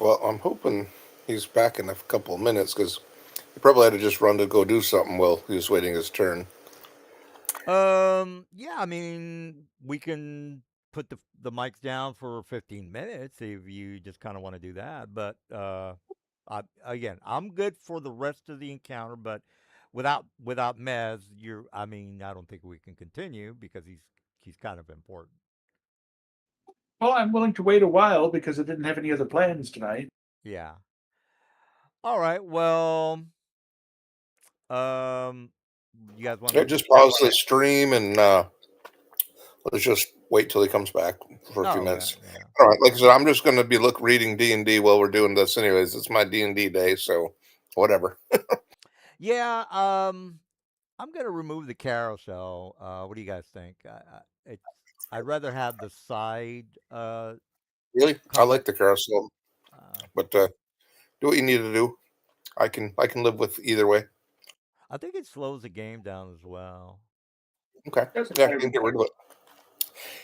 Well, I'm hoping he's back in a couple of minutes because he probably had to just run to go do something while he was waiting his turn. Yeah, I mean, we can put the mics down for 15 minutes if you just kind of want to do that. But again, I'm good for the rest of the encounter. But without Mez, I mean, I don't think we can continue because he's kind of important. Well, I'm willing to wait a while because I didn't have any other plans tonight. Yeah. All right. Well, you guys want Yeah, to? just pause the stream and let's just wait till he comes back for a few Oh, okay. minutes. Yeah. All right, like I said, I'm just going to be reading D&D while we're doing this, anyways. It's my D&D day, so whatever. Yeah. I'm gonna remove the carousel. What do you guys think? It's I'd rather have the side Really, I combat. like the carousel, Uh, but do what you need to do. I can live with either way. I think it slows the game down as well. Okay, Doesn't yeah, matter. you can get rid of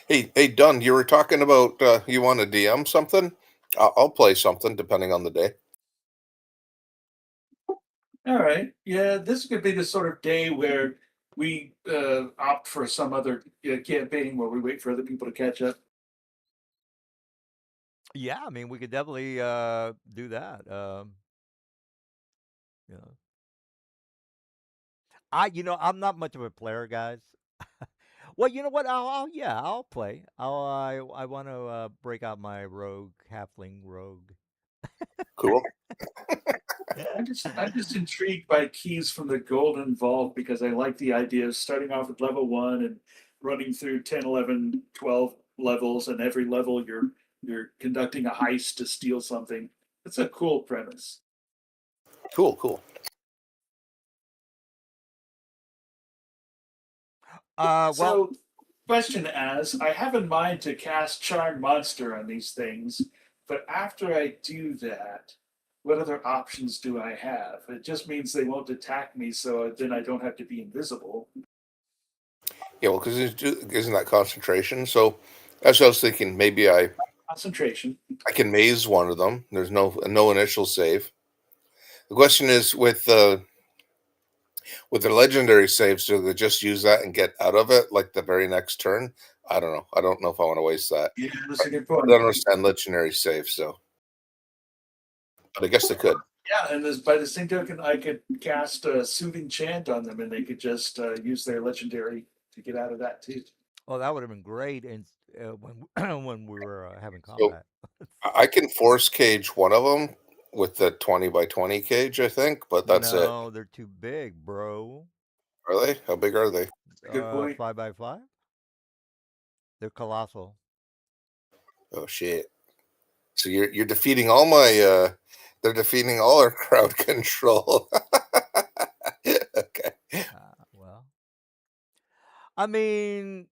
it. Hey, Dunn, you were talking about you want to DM something. I'll play something depending on the day. All right. Yeah, this could be the sort of day where we opt for some other campaign where we wait for other people to catch up. Yeah, I mean we could definitely do that. You know, I'm not much of a player, guys. Well, you know what? I'll play. I want to break out my rogue halfling rogue. Cool. I'm just intrigued by keys from the Golden Vault because I like the idea of starting off with level 1 and running through 10, 11, 12 levels, and every level you're conducting a heist to steal something. It's a cool premise. Cool. Well, So, question as I have in mind to cast Charm Monster on these things, but after I do that, what other options do I have? It just means they won't attack me, so then I don't have to be invisible. Yeah, well, because isn't that concentration? So that's what I was thinking. Maybe I Concentration. can maze one of them. There's no initial save. The question is with the legendary saves, do they just use that and get out of it like the very next turn? I don't know. I don't know if I want to waste that. Yeah, that's a good I point. don't understand legendary saves, so but I guess they could. Yeah, and by the same token, I could cast a soothing chant on them, and they could just use their legendary to get out of that too. oh, that would have been great. And when when we were having So combat. I can force cage one of them with the 20 by 20 cage, I think, but that's it. No, they're too big, bro. Are they? How big are they? Good point. 5x5. They're colossal. Oh shit. So you're defeating all my they're defeating all our crowd control. Okay. I mean,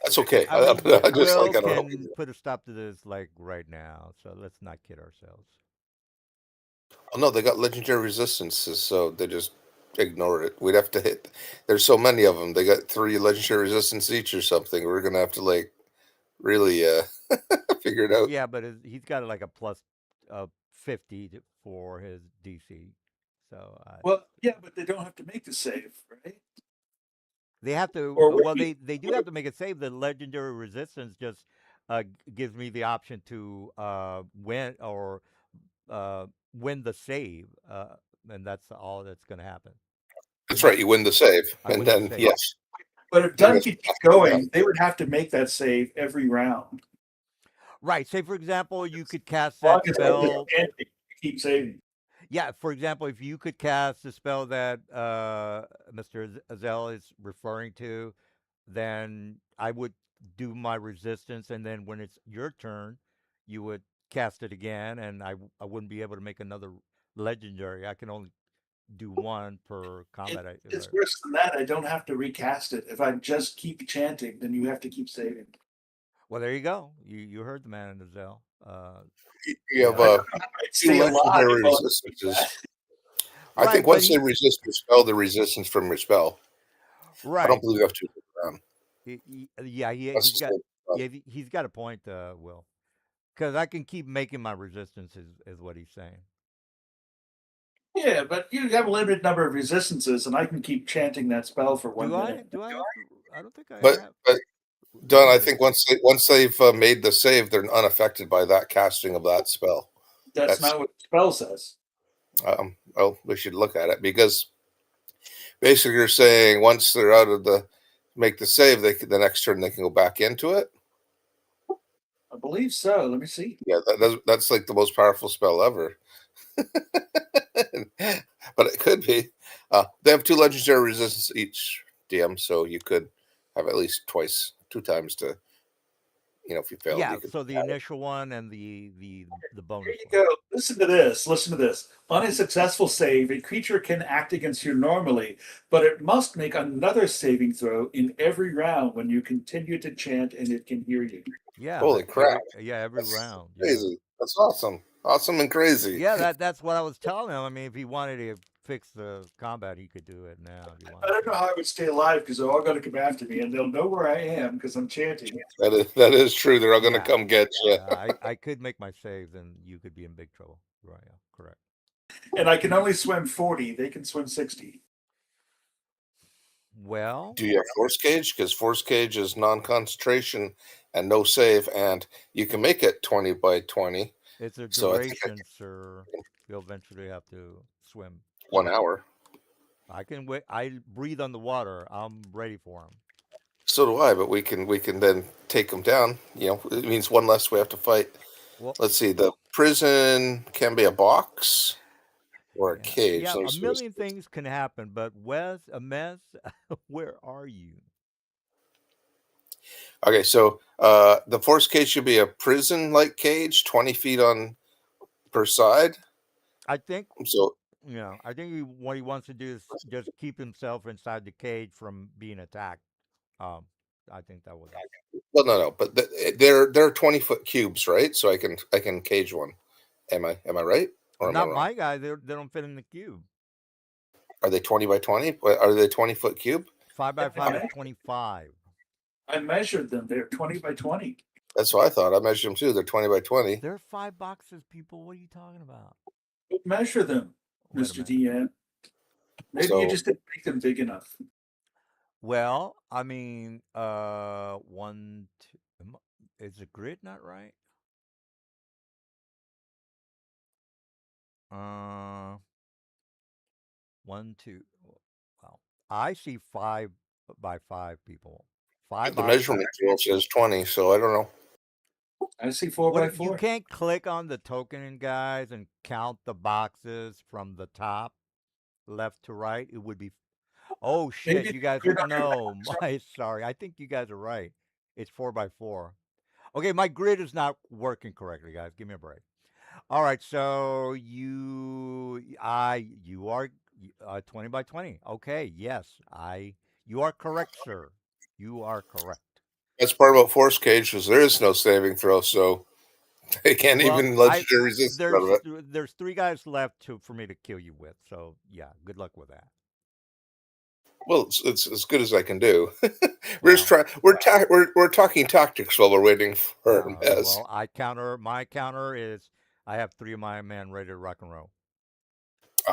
That's okay. I mean, I just Will like I don't know. can put a stop to this like right now. So let's not kid ourselves. Oh no, they got legendary resistances, so they just ignore it. We'd have to hit. There's so many of them. They got 3 legendary resistance each or something. We're gonna have to like really figure it out. Yeah, but he's got like a plus 50 for his DC. So Well, yeah, but they don't have to make the save, right? they have to. Or would Well, you? they do have to make a save. The legendary resistance just gives me the option to win or win the save, and that's all that's going to happen. That's right. You win the save, I and win the then save. yes, But if the Dunn rest could keep have to come down. going, they would have to make that save every round. Right. Say, for example, you could cast As long that as they spell. can't keep saving. Yeah, for example, if you could cast the spell that Mr. Azell is referring to, then I would do my resistance, and then when it's your turn, you would cast it again, and I wouldn't be able to make another legendary. I can only do one per It, combat. it's worse than that. I don't have to recast it. If I just keep chanting, then you have to keep saving. Well, there you go. You heard the man in the Zell. You have I Yeah. don't know how I'd two stay alive legendary if I was doing resistances. that. I think Right, but once they he resist your spell, the resistance from your spell. I don't right. believe you have to move around. Yeah, That's he's just got like, yeah he's got a point, Will, because I can keep making my resistance is what he's saying. Yeah, but you have a limited number of resistances, and I can keep chanting that spell for Do 1 minute. I? Do I have to? I don't think I but have. Don, What I is it? think once they've made the save, they're unaffected by that casting of that spell. That's That's not what the spell says. well, we should look at it because basically you're saying once they're out of the make the save, the next turn they can go back into it. I believe so. Let me see. Yeah, that's like the most powerful spell ever. But it could be. They have 2 legendary resistance each DM, so you could have at least twice, 2 times to if you failed, you Yeah. could. So the initial one and the Here bonus you one. go. Listen to this. Listen to this. On a successful save, a creature can act against you normally, but it must make another saving throw in every round when you continue to chant and it can hear you. Yeah, Holy but crap! every That's round. Yeah. crazy. That's awesome. Awesome and crazy. Yeah, that's what I was telling him. I mean, if he wanted to fix the combat, he could do it now if he I wanted don't to. know how I would stay alive because they're all going to come after me and they'll know where I am because I'm chanting. That is true. They're all going to Yeah. come get you. Yeah, I could make my saves, and you could be in big trouble. Right. Yeah, correct. And I can only swim 40. They can swim 60. Well, Do you have force cage? Because force cage is non-concentration and no save, and you can make it 20 by 20. it's a So I think duration, sir. You'll eventually have to swim. 1 hour. I can wait. I breathe on the water. I'm ready for him. So do I, but we can then take them down. It means one less we have to fight. Well, Let's see. The prison can be a box or a yeah, cage. yeah. Let me A see million things can happen, but Wes, a mess. Where are you? Okay, so the force cage should be a prison-like cage, 20 feet on per side. I think So, I think what he wants to do is just keep himself inside the cage from being attacked. Um, I think that was it. well, no, but they're 20-foot cubes, right? So I can cage one. Am I right or am I Not wrong? my guy. They don't fit in the cube. Are they 20 by 20? Are they 20-foot cube? Five by five is I 25. measured them. They're 20 by 20. That's what I thought. I measured them too. They're 20 by 20. There are 5 boxes, people. What are you talking about? Measure them, Wait a Mr. minute. DM. Maybe you So just didn't make them big enough. Well, I mean, one, two. Is the grid not right? Uh, one, two. Well, I see 5 by 5 people. Five the boxes. measurement tool says 20. So I don't know. I see 4 What by if you 4. can't click on the token, guys, and count the boxes from the top left to right? It would be. Oh shit! Maybe You guys. you're not No, my sorry. I think you guys are right. It's 4 by 4. Okay, my grid is not working correctly, guys. Give me a break. All right, so you are 20 by 20. Okay, yes, you are correct, sir. You are correct. That's part about Force Cage is there is no saving throw, so they can't Well, even legendary resistance out of it. there's 3 guys left for me to kill you with. So yeah, good luck with that. Well, it's as good as I can do. we're just Well, trying. We're talking tactics while we're waiting for Mez. well, my counter is I have 3 of my men ready to rock and roll.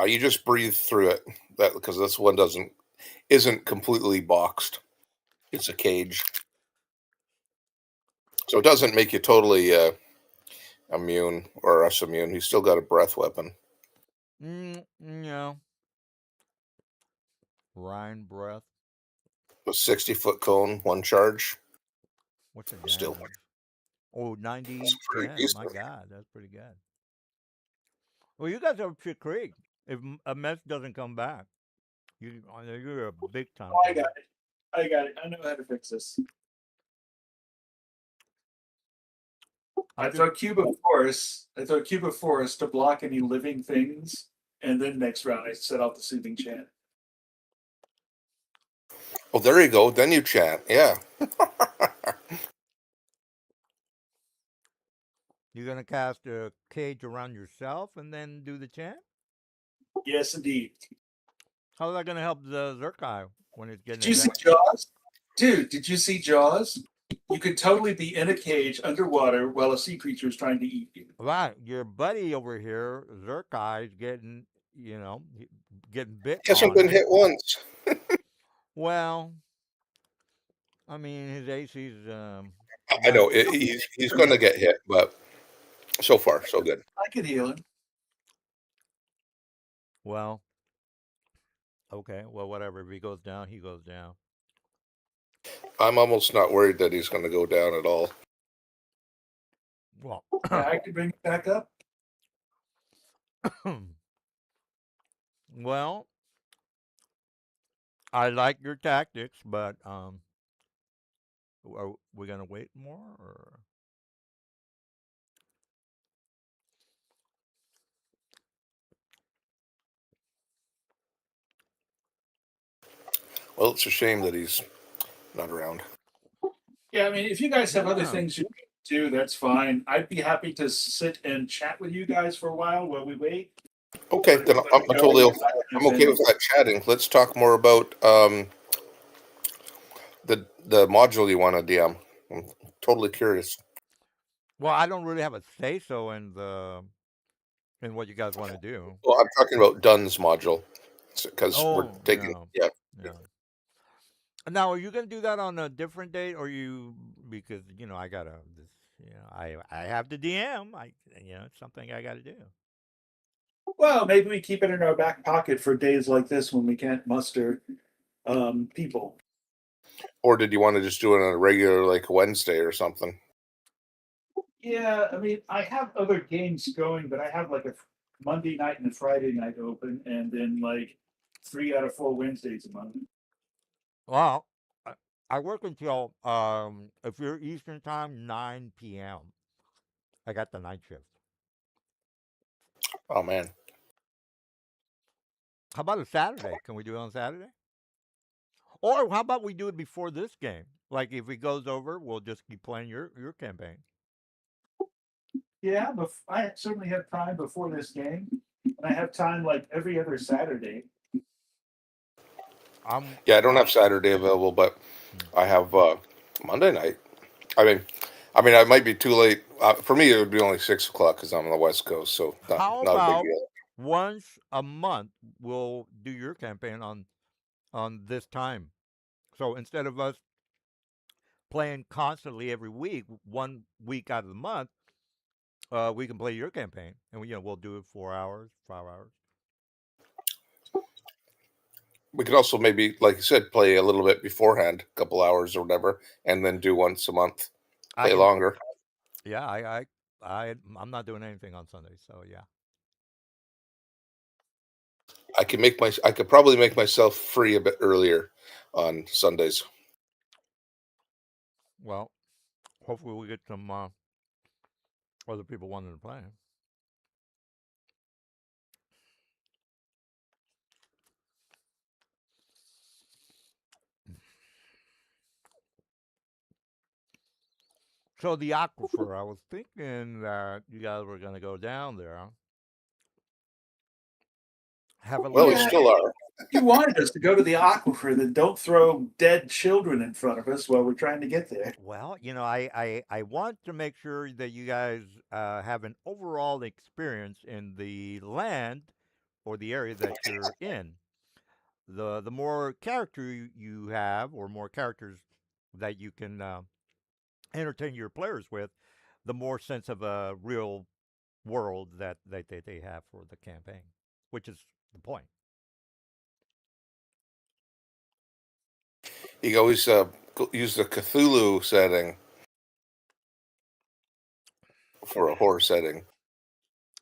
You just breathe through it, that because this one isn't completely boxed. It's a cage, so it doesn't make you totally immune or us immune. He's still got a breath weapon. No. Rhine breath. A 60-foot cone, one charge. What's the Still, damage? Oh, it's 90, pretty 10. My decent. God, that's pretty good. Well, you guys have Pit Creek. If a mess doesn't come back, you're a big time Oh, I trouble. got it. I got it. I know how to fix this. I throw Cube of Force. I throw Cube of Force to block any living things, and then next round I set off the soothing chant. Oh, there you go. Then you chant. Yeah. You're gonna cast a cage around yourself and then do the chant. Yes, indeed. How's that gonna help the Zerkai when it's getting Did you see attacked? Jaws? Dude, did you see Jaws? You could totally be in a cage underwater while a sea creature is trying to eat you. Right, your buddy over here, Zerkai, is getting, getting bit He hasn't on, been and hit once. well, I mean his AC's I not. know he's going to get hit, but so far so good. I could heal him. Well, okay, well whatever. If he goes down, he goes down. I'm almost not worried that he's going to go down at all. Well, Yeah, I could bring it back up. well, I like your tactics, but are we gonna wait more or? Well, it's a shame that he's not around. Yeah, I mean, if you guys have other Yeah. things you can do, that's fine. I'd be happy to sit and chat with you guys for a while we wait. Okay, then I'm okay with that chatting. Let's talk more about the module you want to DM. I'm totally curious. Well, I don't really have a say so in what you guys want to do. Well, I'm talking about Dunn's module because we're Oh, taking yeah, yeah. Now, are you gonna do that on a different date, or you because I gotta this, I have the DM. It's something I gotta do. Well, maybe we keep it in our back pocket for days like this when we can't muster people. Or did you want to just do it on a regular like Wednesday or something? Yeah, I mean, I have other games going, but I have like a Monday night and a Friday night open, and then like 3 out of 4 Wednesdays a month. Well, I work until if you're Eastern time, 9 p.m. I got the night shift. Oh man. How about a Saturday? Can we do it on Saturday? Or how about we do it before this game? Like if it goes over, we'll just keep playing your campaign. Yeah, but I certainly have time before this game, and I have time like every other Saturday. Yeah, I don't have Saturday available, but I have Monday night. I mean, I might be too late. For me, it would be only 6 o'clock because I'm on the West Coast, so How not a big about deal. once a month we'll do your campaign on this time? So instead of us playing constantly every week, 1 week out of the month, we can play your campaign, and we'll do it 4 hours, 5 hours. We could also maybe, like you said, play a little bit beforehand, a couple hours or whatever, and then do once a month, I play can, longer. yeah, I'm not doing anything on Sunday, so yeah. I could probably make myself free a bit earlier on Sundays. Well, hopefully we get some other people wanting to play. So the aquifer, I was thinking that you guys were gonna go down there, have a Well, we little. Yeah, still are. you wanted us to go to the aquifer, then don't throw dead children in front of us while we're trying to get there. Well, I want to make sure that you guys have an overall experience in the land or the area that you're in. The more character you have, or more characters that you can entertain your players with, the more sense of a real world that they have for the campaign, which is the point. You can always use the Cthulhu setting for a horror setting.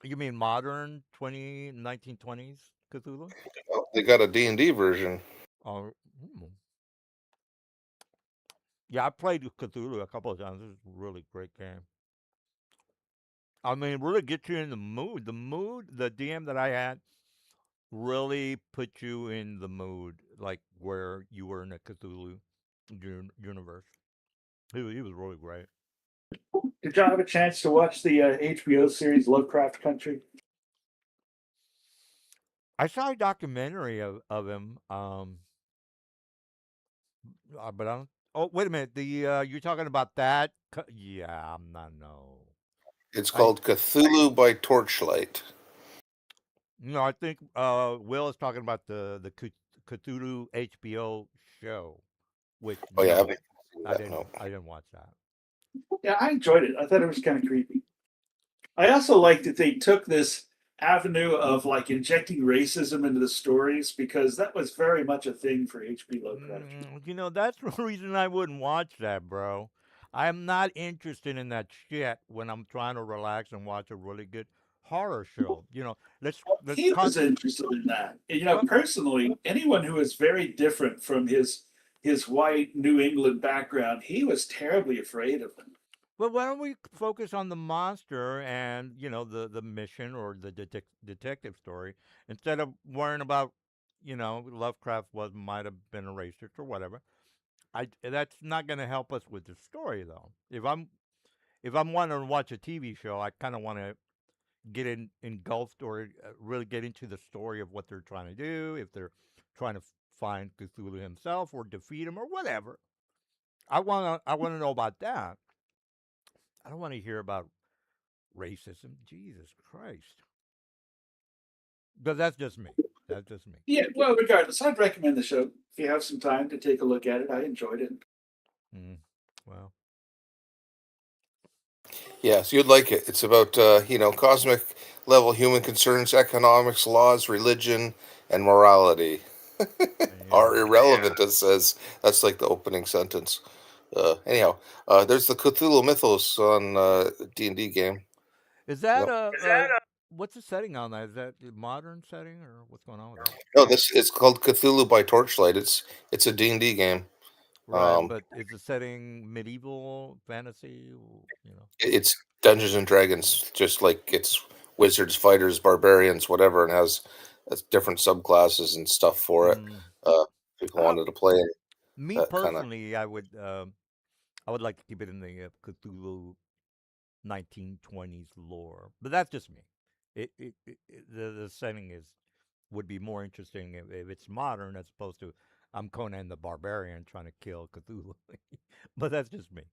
You mean modern 1920s Cthulhu? Oh, they got a D&D version. Or yeah, I played Cthulhu a couple of times. It's a really great game. I mean, really get you in the mood. The mood, the DM that I had really put you in the mood, like where you were in a Cthulhu universe. He was really great. Did y'all have a chance to watch the HBO series Lovecraft Country? I saw a documentary of him, but I don't. Oh, wait a minute. The you're talking about that? Yeah, I'm not. No, It's I called Cthulhu by Torchlight. no. I think Will is talking about the Cthulhu HBO show, which Oh yeah, I no, haven't seen that. No. I didn't watch that. Yeah, I enjoyed it. I thought it was kind of creepy. I also liked that they took this avenue of like injecting racism into the stories because that was very much a thing for H.P. Lovecraft. That's the reason I wouldn't watch that, bro. I'm not interested in that shit when I'm trying to relax and watch a really good horror show. Let's He was interested in that. well, Personally, anyone who is very different from his white New England background, he was terribly afraid of them. well, why don't we focus on the monster and the mission or the detective story instead of worrying about Lovecraft was might have been a racist or whatever. I That's not going to help us with the story though. If I'm wanting to watch a TV show, I kind of want to get engulfed or really get into the story of what they're trying to do. If they're trying to find Cthulhu himself or defeat him or whatever, I want to know about that. I don't want to hear about racism. Jesus Christ. But that's just me. That's just me. Yeah, well, regardless, I'd recommend the show if you have some time to take a look at it. I enjoyed it. Mm, well, Yes, you'd like it. It's about cosmic level human concerns, economics, laws, religion, and morality are yeah. irrelevant. It says that's like the opening sentence. Anyhow, there's the Cthulhu mythos on D&D game. Is that Yep. what's the setting on that? Is that the modern setting or what's going on with that? No, this it's called Cthulhu by Torchlight. It's a D&D game. Right, Um, but is the setting medieval fantasy? it's Dungeons and Dragons, just like it's wizards, fighters, barbarians, whatever, and has different subclasses and stuff for it. Mm. People Uh, wanted to play it, Me that kind of. personally, I would like to keep it in the Cthulhu 1920s lore, but that's just me. The setting is would be more interesting if it's modern as opposed to I'm Conan the Barbarian trying to kill Cthulhu. But that's just me.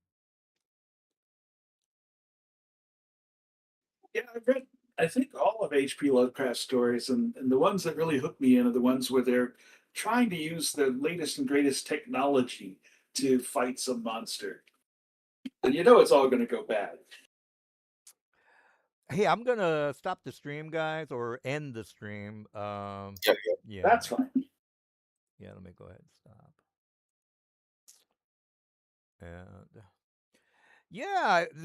Yeah, I've read, I think, all of H.P. Lovecraft stories, and the ones that really hook me in are the ones where they're trying to use the latest and greatest technology to fight some monster. And it's all going to go bad. Hey, I'm gonna stop the stream, guys, or end the stream. Yeah, Yeah, That's fine. yeah. Let me go ahead and stop. And yeah, the